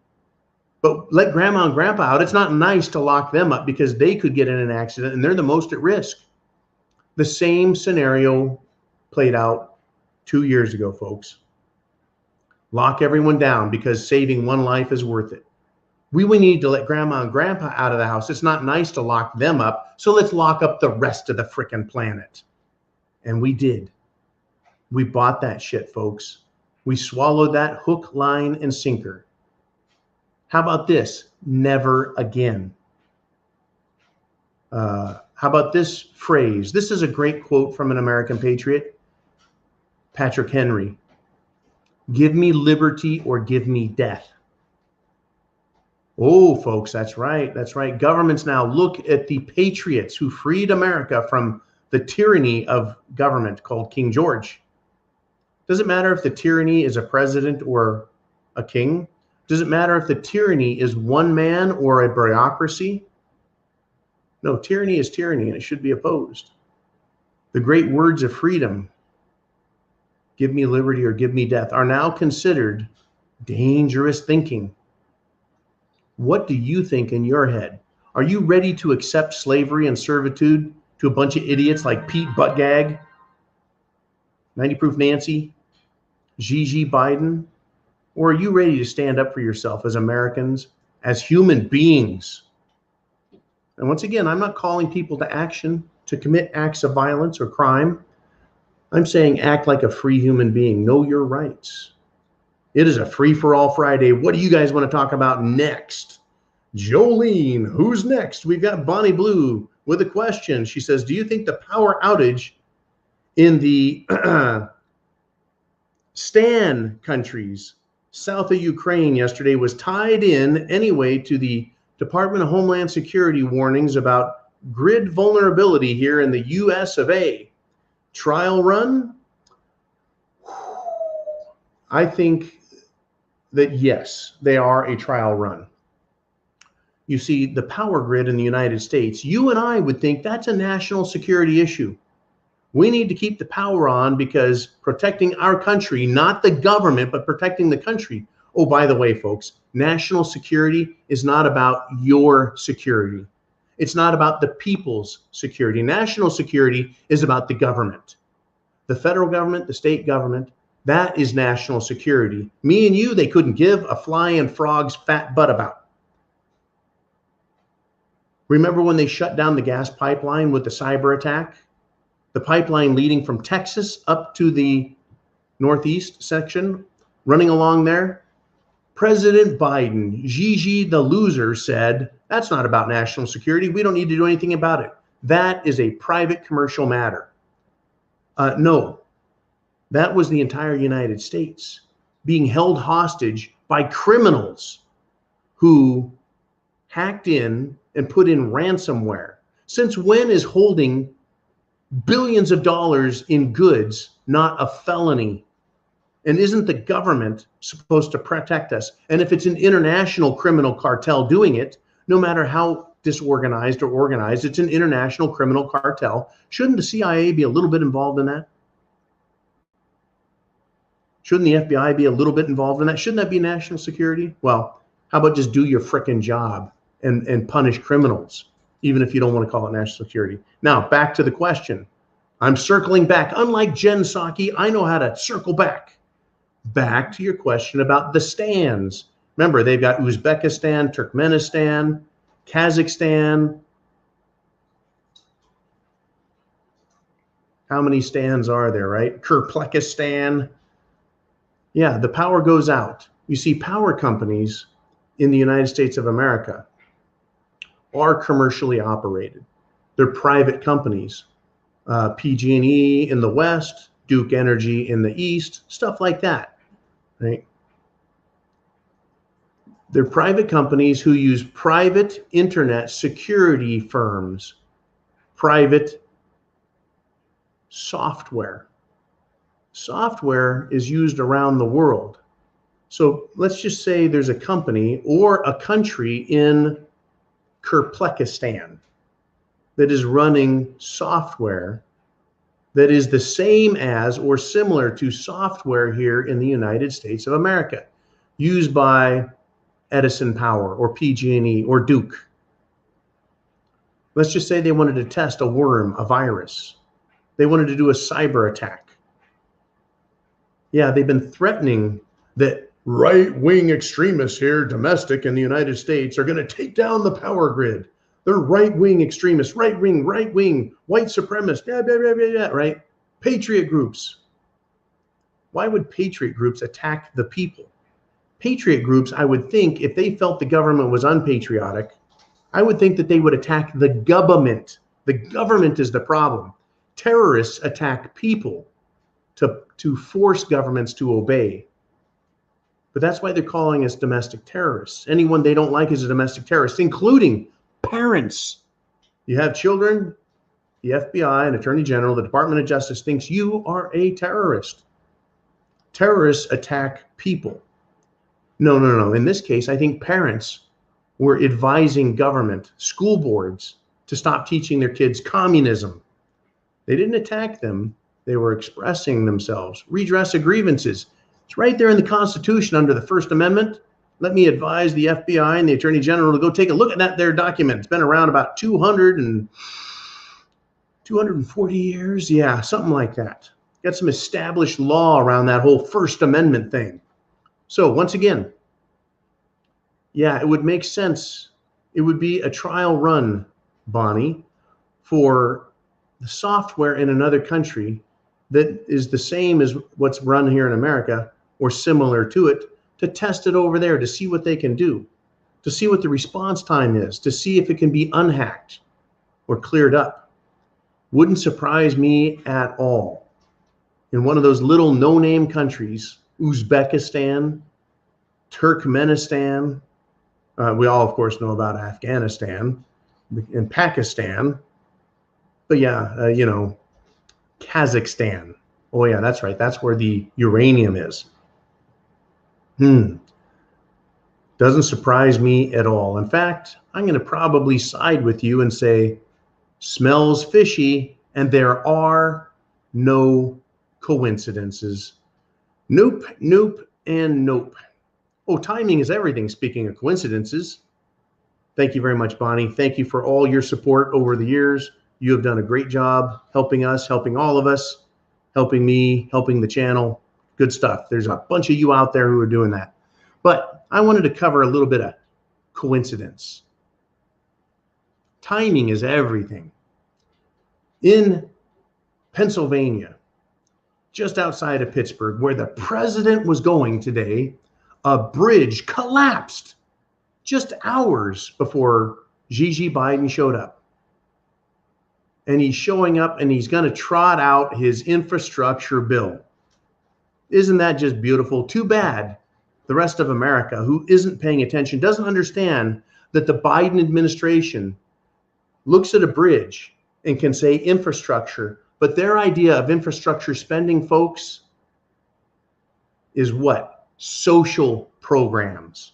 But let grandma and grandpa out. It's not nice to lock them up because they could get in an accident and they're the most at risk. The same scenario played out 2 years ago, folks. Lock everyone down because saving one life is worth it. We need to let grandma and grandpa out of the house. It's not nice to lock them up. So let's lock up the rest of the frickin' planet. And we did. We bought that shit, folks. We swallowed that hook, line, and sinker. How about this? Never again. How about this phrase? This is a great quote from an American patriot, Patrick Henry. Give me liberty or give me death. Oh, folks, that's right. That's right. Governments now look at the patriots who freed America from the tyranny of government called King George. Doesn't matter if the tyranny is a president or a king. Doesn't matter if the tyranny is one man or a bureaucracy. No, tyranny is tyranny and it should be opposed. The great words of freedom, give me liberty or give me death, are now considered dangerous thinking. What do you think in your head? Are you ready to accept slavery and servitude to a bunch of idiots like Pete Buttigieg, 90 Proof Nancy, Gigi Biden? Or are you ready to stand up for yourself as Americans, as human beings? And once again, I'm not calling people to action to commit acts of violence or crime. I'm saying act like a free human being. Know your rights. It is a free-for-all Friday. What do you guys want to talk about next? Jolene, who's next? We've got Bonnie Blue with a question. She says, do you think the power outage in the Stan countries south of Ukraine yesterday was tied in anyway to the Department of Homeland Security warnings about grid vulnerability here in the US of A? Trial run? I think that yes, they are a trial run. You see, the power grid in the United States, you and I would think that's a national security issue. We need to keep the power on because protecting our country, not the government, but protecting the country. Oh, by the way, folks, national security is not about your security. It's not about the people's security. National security is about the government, the federal government, the state government, That is national security. Me and you, they couldn't give a flying frog's fat butt about. Remember when they shut down the gas pipeline with the cyber attack? The pipeline leading from Texas up to the northeast section, running along there? President Biden, Gigi the loser, said, that's not about national security. We don't need to do anything about it. That is a private commercial matter. No, that was the entire United States being held hostage by criminals who hacked in and put in ransomware. Since when is holding billions of dollars in goods not a felony? And isn't the government supposed to protect us? And if it's an international criminal cartel doing it, no matter how disorganized or organized, it's an international criminal cartel. Shouldn't the CIA be a little bit involved in that? Shouldn't the FBI be a little bit involved in that? Shouldn't that be national security? Well, how about just do your frickin' job and punish criminals, even if you don't want to call it national security? Now, back to the question. I'm circling back. Unlike Jen Psaki, I know how to circle back. Back to your question about the stands. Remember, they've got Uzbekistan, Turkmenistan, Kazakhstan. How many stands are there, right? Kyrgyzstan. Yeah, the power goes out. You see, power companies in the United States of America are commercially operated. They're private companies. PG&E in the West, Duke Energy in the East, stuff like that, right? They're private companies who use private internet security firms, private software. Software is used around the world. So let's just say there's a company or a country in Kyrgyzstan that is running software that is the same as or similar to software here in the United States of America, used by Edison Power or PG&E or Duke. Let's just say they wanted to test a worm, a virus. They wanted to do a cyber attack. Yeah, they've been threatening that right-wing extremists here, domestic in the United States, are going to take down the power grid. They're right-wing extremists, right-wing, white supremacists, right? Patriot groups. Why would patriot groups attack the people? Patriot groups, I would think, if they felt the government was unpatriotic, I would think that they would attack the government. The government is the problem. Terrorists attack people to force governments to obey. But that's why they're calling us domestic terrorists. Anyone they don't like is a domestic terrorist, including parents. You have children, the FBI and Attorney General, the Department of Justice thinks you are a terrorist. Terrorists attack people. No. In this case, I think parents were advising government, school boards, to stop teaching their kids communism. They didn't attack them. They were expressing themselves. Redress of grievances. It's right there in the Constitution under the First Amendment. Let me advise the FBI and the Attorney General to go take a look at that there document. It's been around about 240 years. Yeah, something like that. Got some established law around that whole First Amendment thing. So once again, yeah, it would make sense. It would be a trial run, Bonnie, for the software in another country that is the same as what's run here in America or similar to it, to test it over there, to see what they can do, to see what the response time is, to see if it can be unhacked or cleared up. Wouldn't surprise me at all. In one of those little no-name countries, Uzbekistan, Turkmenistan, we all, of course, know about Afghanistan and Pakistan, but yeah, Kazakhstan. Oh yeah, that's right. That's where the uranium is. Doesn't surprise me at all. In fact, I'm going to probably side with you and say, smells fishy, and there are no coincidences. Nope, and nope. Oh, timing is everything, speaking of coincidences. Thank you very much, Bonnie. Thank you for all your support over the years. You have done a great job helping us, helping all of us, helping me, helping the channel. Good stuff. There's a bunch of you out there who are doing that. But I wanted to cover a little bit of coincidence. Timing is everything. In Pennsylvania, just outside of Pittsburgh, where the president was going today, a bridge collapsed just hours before Gigi Biden showed up. And he's showing up and he's going to trot out his infrastructure bill. Isn't that just beautiful? Too bad the rest of America, who isn't paying attention, doesn't understand that the Biden administration looks at a bridge and can say infrastructure, but their idea of infrastructure spending, folks, is what? Social programs.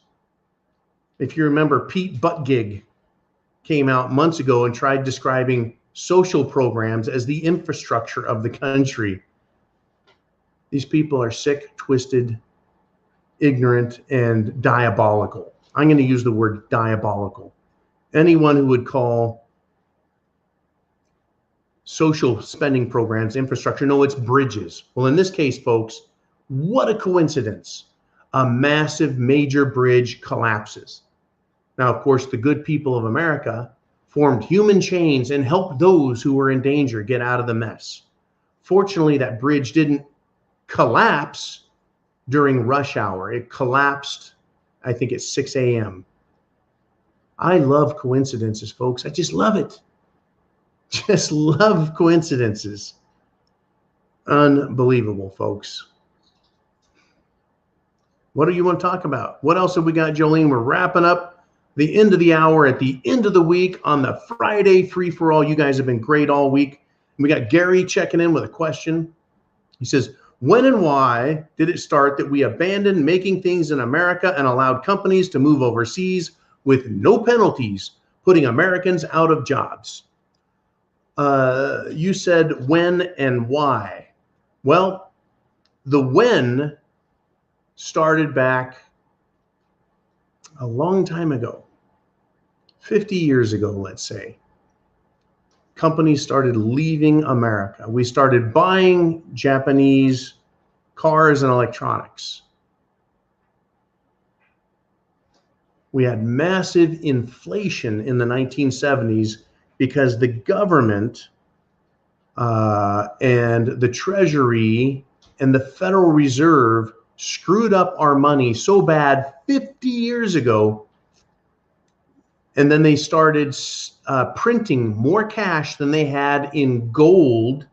If you remember, Pete Buttigieg came out months ago and tried describing social programs as the infrastructure of the country. These people are sick, twisted, ignorant, and diabolical. I'm going to use the word diabolical. Anyone who would call social spending programs infrastructure, no, it's bridges. Well, in this case, folks, what a coincidence. A massive major bridge collapses. Now, of course, the good people of America formed human chains and helped those who were in danger get out of the mess. Fortunately, that bridge didn't collapse during rush hour. It collapsed, I think, at 6 a.m. I love coincidences, folks. I just love it. Just love coincidences. Unbelievable, folks. What do you want to talk about? What else have we got, Jolene? We're wrapping up the end of the hour at the end of the week on the Friday free-for-all. You guys have been great all week. We got Gary checking in with a question. He says, when and why did it start that we abandoned making things in America and allowed companies to move overseas with no penalties, putting Americans out of jobs? You said when and why. Well, the when started back a long time ago, 50 years ago, let's say. Companies started leaving America. We started buying Japanese cars and electronics. We had massive inflation in the 1970s because the government and the Treasury and the Federal Reserve screwed up our money so bad 50 years ago. And then they started printing more cash than they had in gold.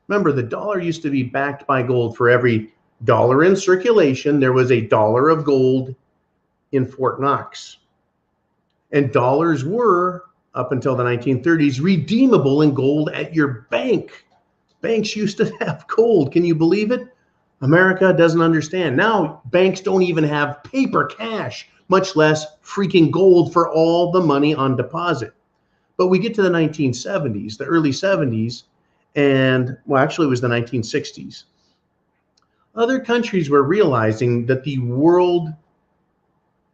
Remember, the dollar used to be backed by gold. For every dollar in circulation, there was a dollar of gold in Fort Knox. And dollars were, up until the 1930s, redeemable in gold at your bank. Banks used to have gold. Can you believe it? America doesn't understand. Now, banks don't even have paper cash, much less freaking gold for all the money on deposit. But we get to the 1970s, the early 70s, and, well, actually it was the 1960s. Other countries were realizing that the world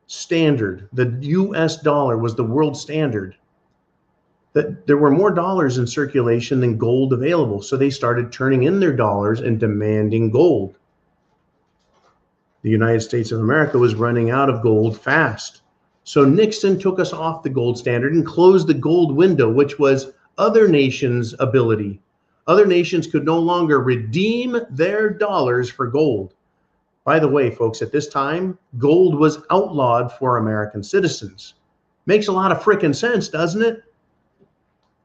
standard, the US dollar was the world standard, that there were more dollars in circulation than gold available. So they started turning in their dollars and demanding gold. The United States of America was running out of gold fast. So Nixon took us off the gold standard and closed the gold window, which was other nations' ability. Other nations could no longer redeem their dollars for gold. By the way, folks, at this time, gold was outlawed for American citizens. Makes a lot of frickin' sense, doesn't it?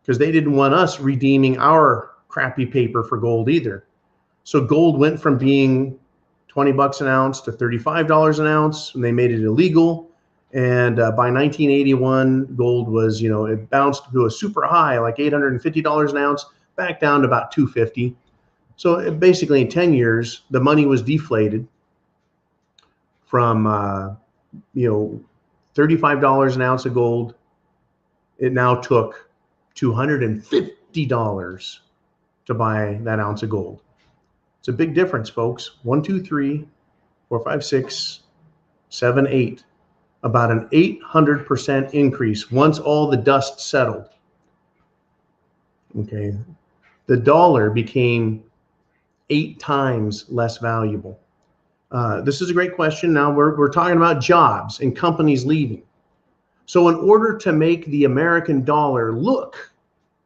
Because they didn't want us redeeming our crappy paper for gold either. So gold went from being 20 bucks an ounce to $35 an ounce, and they made it illegal. And by 1981, gold was, it bounced to a super high, like $850 an ounce, back down to about $250. So basically in 10 years, the money was deflated from, $35 an ounce of gold. It now took $250 to buy that ounce of gold. It's a big difference, folks. 1, 2, 3, 4, 5, 6, 7, 8. About an 800% increase once all the dust settled. Okay. The dollar became 8 times less valuable. This is a great question. Now we're talking about jobs and companies leaving. So in order to make the American dollar look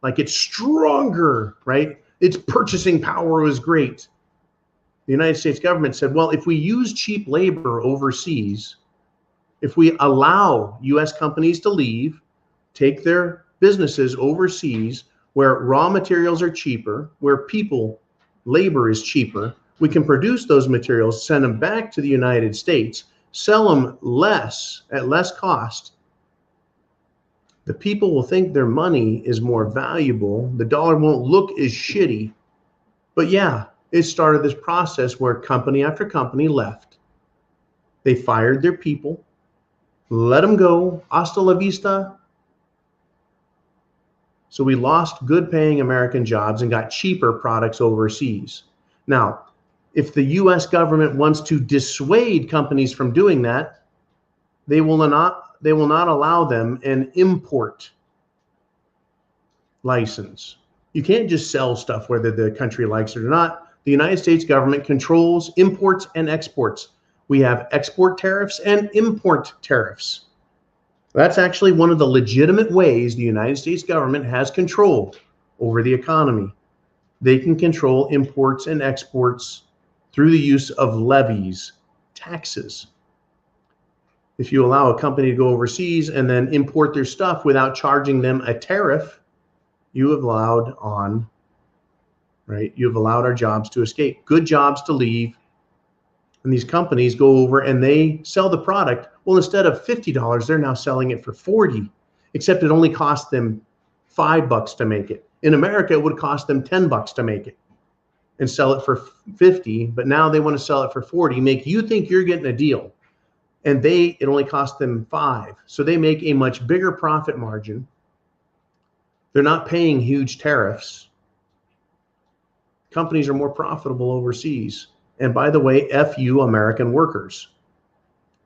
like it's stronger, right? Its purchasing power was great. The United States government said, well, if we use cheap labor overseas, if we allow US companies to leave, take their businesses overseas where raw materials are cheaper, where labor is cheaper, we can produce those materials, send them back to the United States, sell them at less cost. The people will think their money is more valuable. The dollar won't look as shitty. But yeah, it started this process where company after company left. They fired their people, let them go, hasta la vista. So we lost good paying American jobs and got cheaper products overseas. Now, if the US government wants to dissuade companies from doing that, they will not allow them an import license. You can't just sell stuff whether the country likes it or not. The United States government controls imports and exports. We have export tariffs and import tariffs. That's actually one of the legitimate ways the United States government has control over the economy. They can control imports and exports through the use of levies, taxes. If you allow a company to go overseas and then import their stuff without charging them a tariff, you have allowed our jobs to escape, good jobs to leave. And these companies go over and they sell the product. Well, instead of $50, they're now selling it for $40, except it only cost them $5 to make it. In America, it would cost them $10 to make it and sell it for $50, but now they want to sell it for $40, make you think you're getting a deal. And it only cost them $5. So they make a much bigger profit margin. They're not paying huge tariffs. Companies are more profitable overseas. And by the way, F you American workers.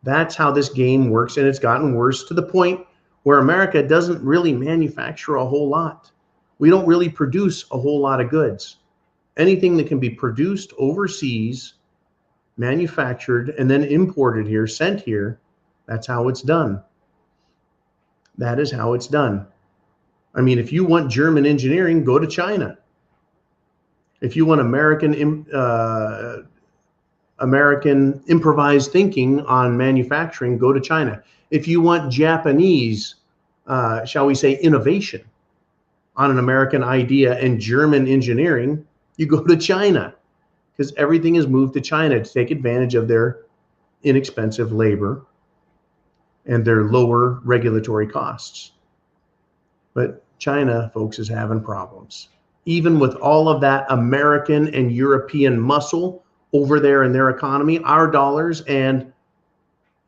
That's how this game works, and it's gotten worse to the point where America doesn't really manufacture a whole lot. We don't really produce a whole lot of goods. Anything that can be produced overseas, manufactured, and then imported here, sent here, that's how it's done. That is how it's done. I mean, if you want German engineering, go to China. If you want American improvised thinking on manufacturing, go to China. If you want Japanese, shall we say, innovation on an American idea and German engineering, you go to China, because everything is moved to China to take advantage of their inexpensive labor and their lower regulatory costs. But China, folks, is having problems. Even with all of that American and European muscle over there in their economy, our dollars and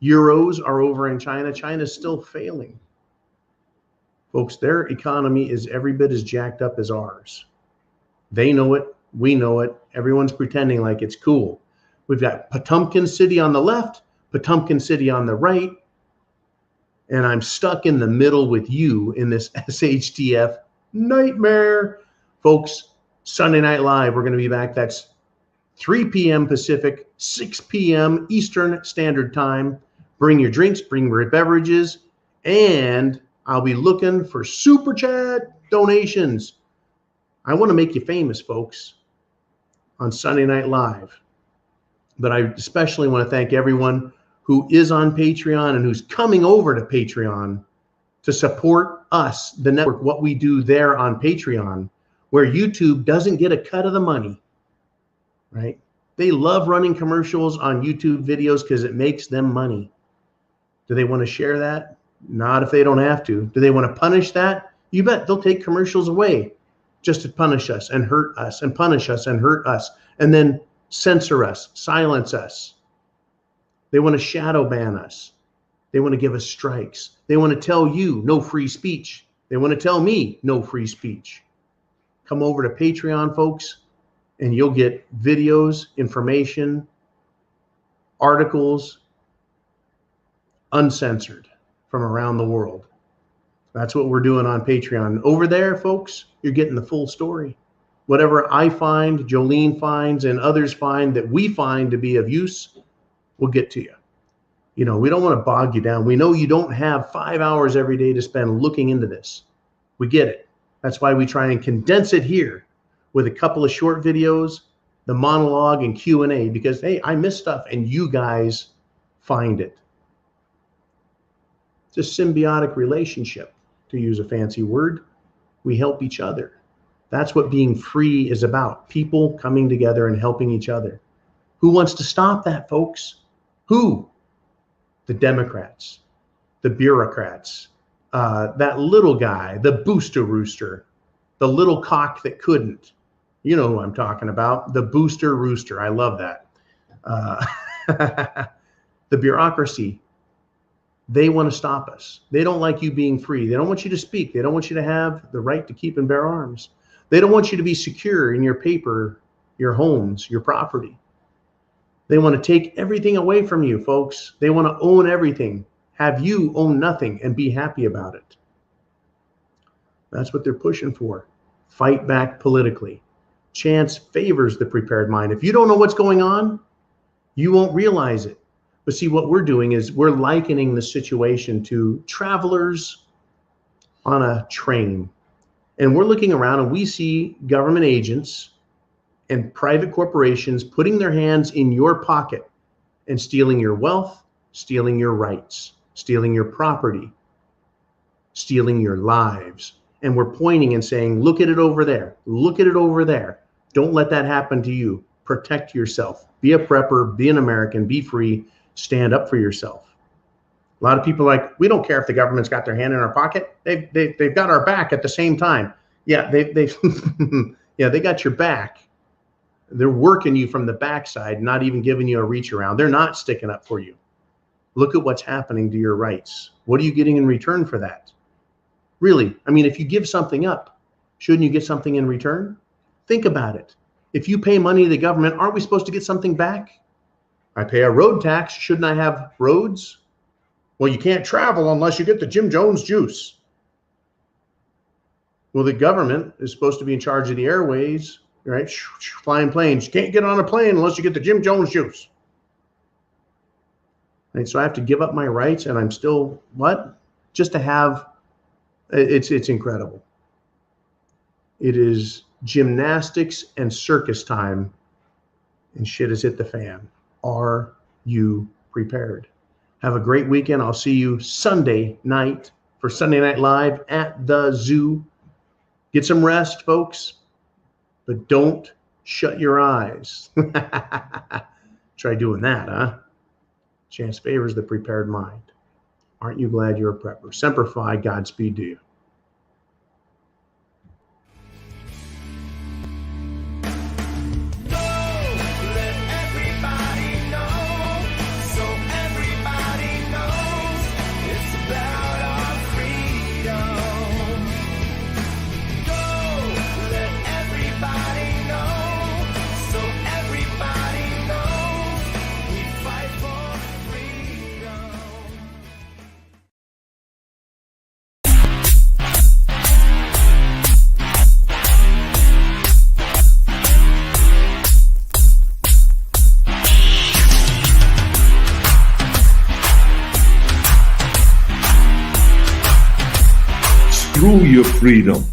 euros are over in China. China's still failing. Folks, their economy is every bit as jacked up as ours. They know it. We know it. Everyone's pretending like it's cool. We've got Potemkin City on the left, Potemkin City on the right, and I'm stuck in the middle with you in this SHTF nightmare. Folks, Sunday Night Live, we're going to be back. That's 3 p.m. Pacific, 6 p.m. Eastern Standard Time. Bring your drinks, bring your beverages, and I'll be looking for Super Chat donations. I want to make you famous, folks, on Sunday Night Live. But I especially want to thank everyone who is on Patreon and who's coming over to Patreon to support us, the network, what we do there on Patreon, where YouTube doesn't get a cut of the money, right? They love running commercials on YouTube videos because it makes them money. Do they want to share that? Not if they don't have to. Do they want to punish that? You bet they'll take commercials away just to punish us and hurt us and punish us and hurt us and then censor us, silence us. They want to shadow ban us. They want to give us strikes. They want to tell you no free speech. They want to tell me no free speech. Come over to Patreon, folks, and you'll get videos, information, articles, uncensored from around the world. That's what we're doing on Patreon. Over there, folks, you're getting the full story. Whatever I find, Jolene finds, and others find that we find to be of use, we'll get to you. You know, we don't want to bog you down. We know you don't have 5 hours every day to spend looking into this. We get it. That's why we try and condense it here with a couple of short videos, the monologue and Q&A, because, hey, I miss stuff and you guys find it. It's a symbiotic relationship, to use a fancy word. We help each other. That's what being free is about. People coming together and helping each other. Who wants to stop that, folks? Who? The Democrats, the bureaucrats, that little guy, the booster rooster, the little cock that couldn't. You know who I'm talking about, the booster rooster. I love that. The bureaucracy, they want to stop us. They don't like you being free. They don't want you to speak. They don't want you to have the right to keep and bear arms. They don't want you to be secure in your paper, your homes, your property. They want to take everything away from you, folks. They want to own everything, have you own nothing and be happy about it. That's what they're pushing for. Fight back politically. Chance favors the prepared mind. If you don't know what's going on, you won't realize it. But see, what we're doing is we're likening the situation to travelers on a train. And we're looking around and we see government agents and private corporations putting their hands in your pocket and stealing your wealth, stealing your rights, stealing your property, stealing your lives. And we're pointing and saying, look at it over there. Look at it over there. Don't let that happen to you. Protect yourself. Be a prepper, be an American, be free, stand up for yourself. A lot of people are like, we don't care if the government's got their hand in our pocket. They've got our back at the same time. Yeah, they got your back. They're working you from the backside, not even giving you a reach around. They're not sticking up for you. Look at what's happening to your rights. What are you getting in return for that? Really, I mean, if you give something up, shouldn't you get something in return? Think about it. If you pay money to the government, aren't we supposed to get something back? I pay a road tax. Shouldn't I have roads? Well, you can't travel unless you get the Jim Jones juice. Well, the government is supposed to be in charge of the airways, right? Flying planes. You can't get on a plane unless you get the Jim Jones juice. Right? So I have to give up my rights and I'm still, what? Just to have, it's incredible. It is gymnastics and circus time and shit has hit the fan. Are you prepared? Have a great weekend. I'll see you Sunday night for Sunday Night Live at the zoo. Get some rest, folks, but don't shut your eyes. Try doing that, huh? Chance favors the prepared mind. Aren't you glad you're a prepper? Semper Fi, Godspeed to you. Screw your freedom.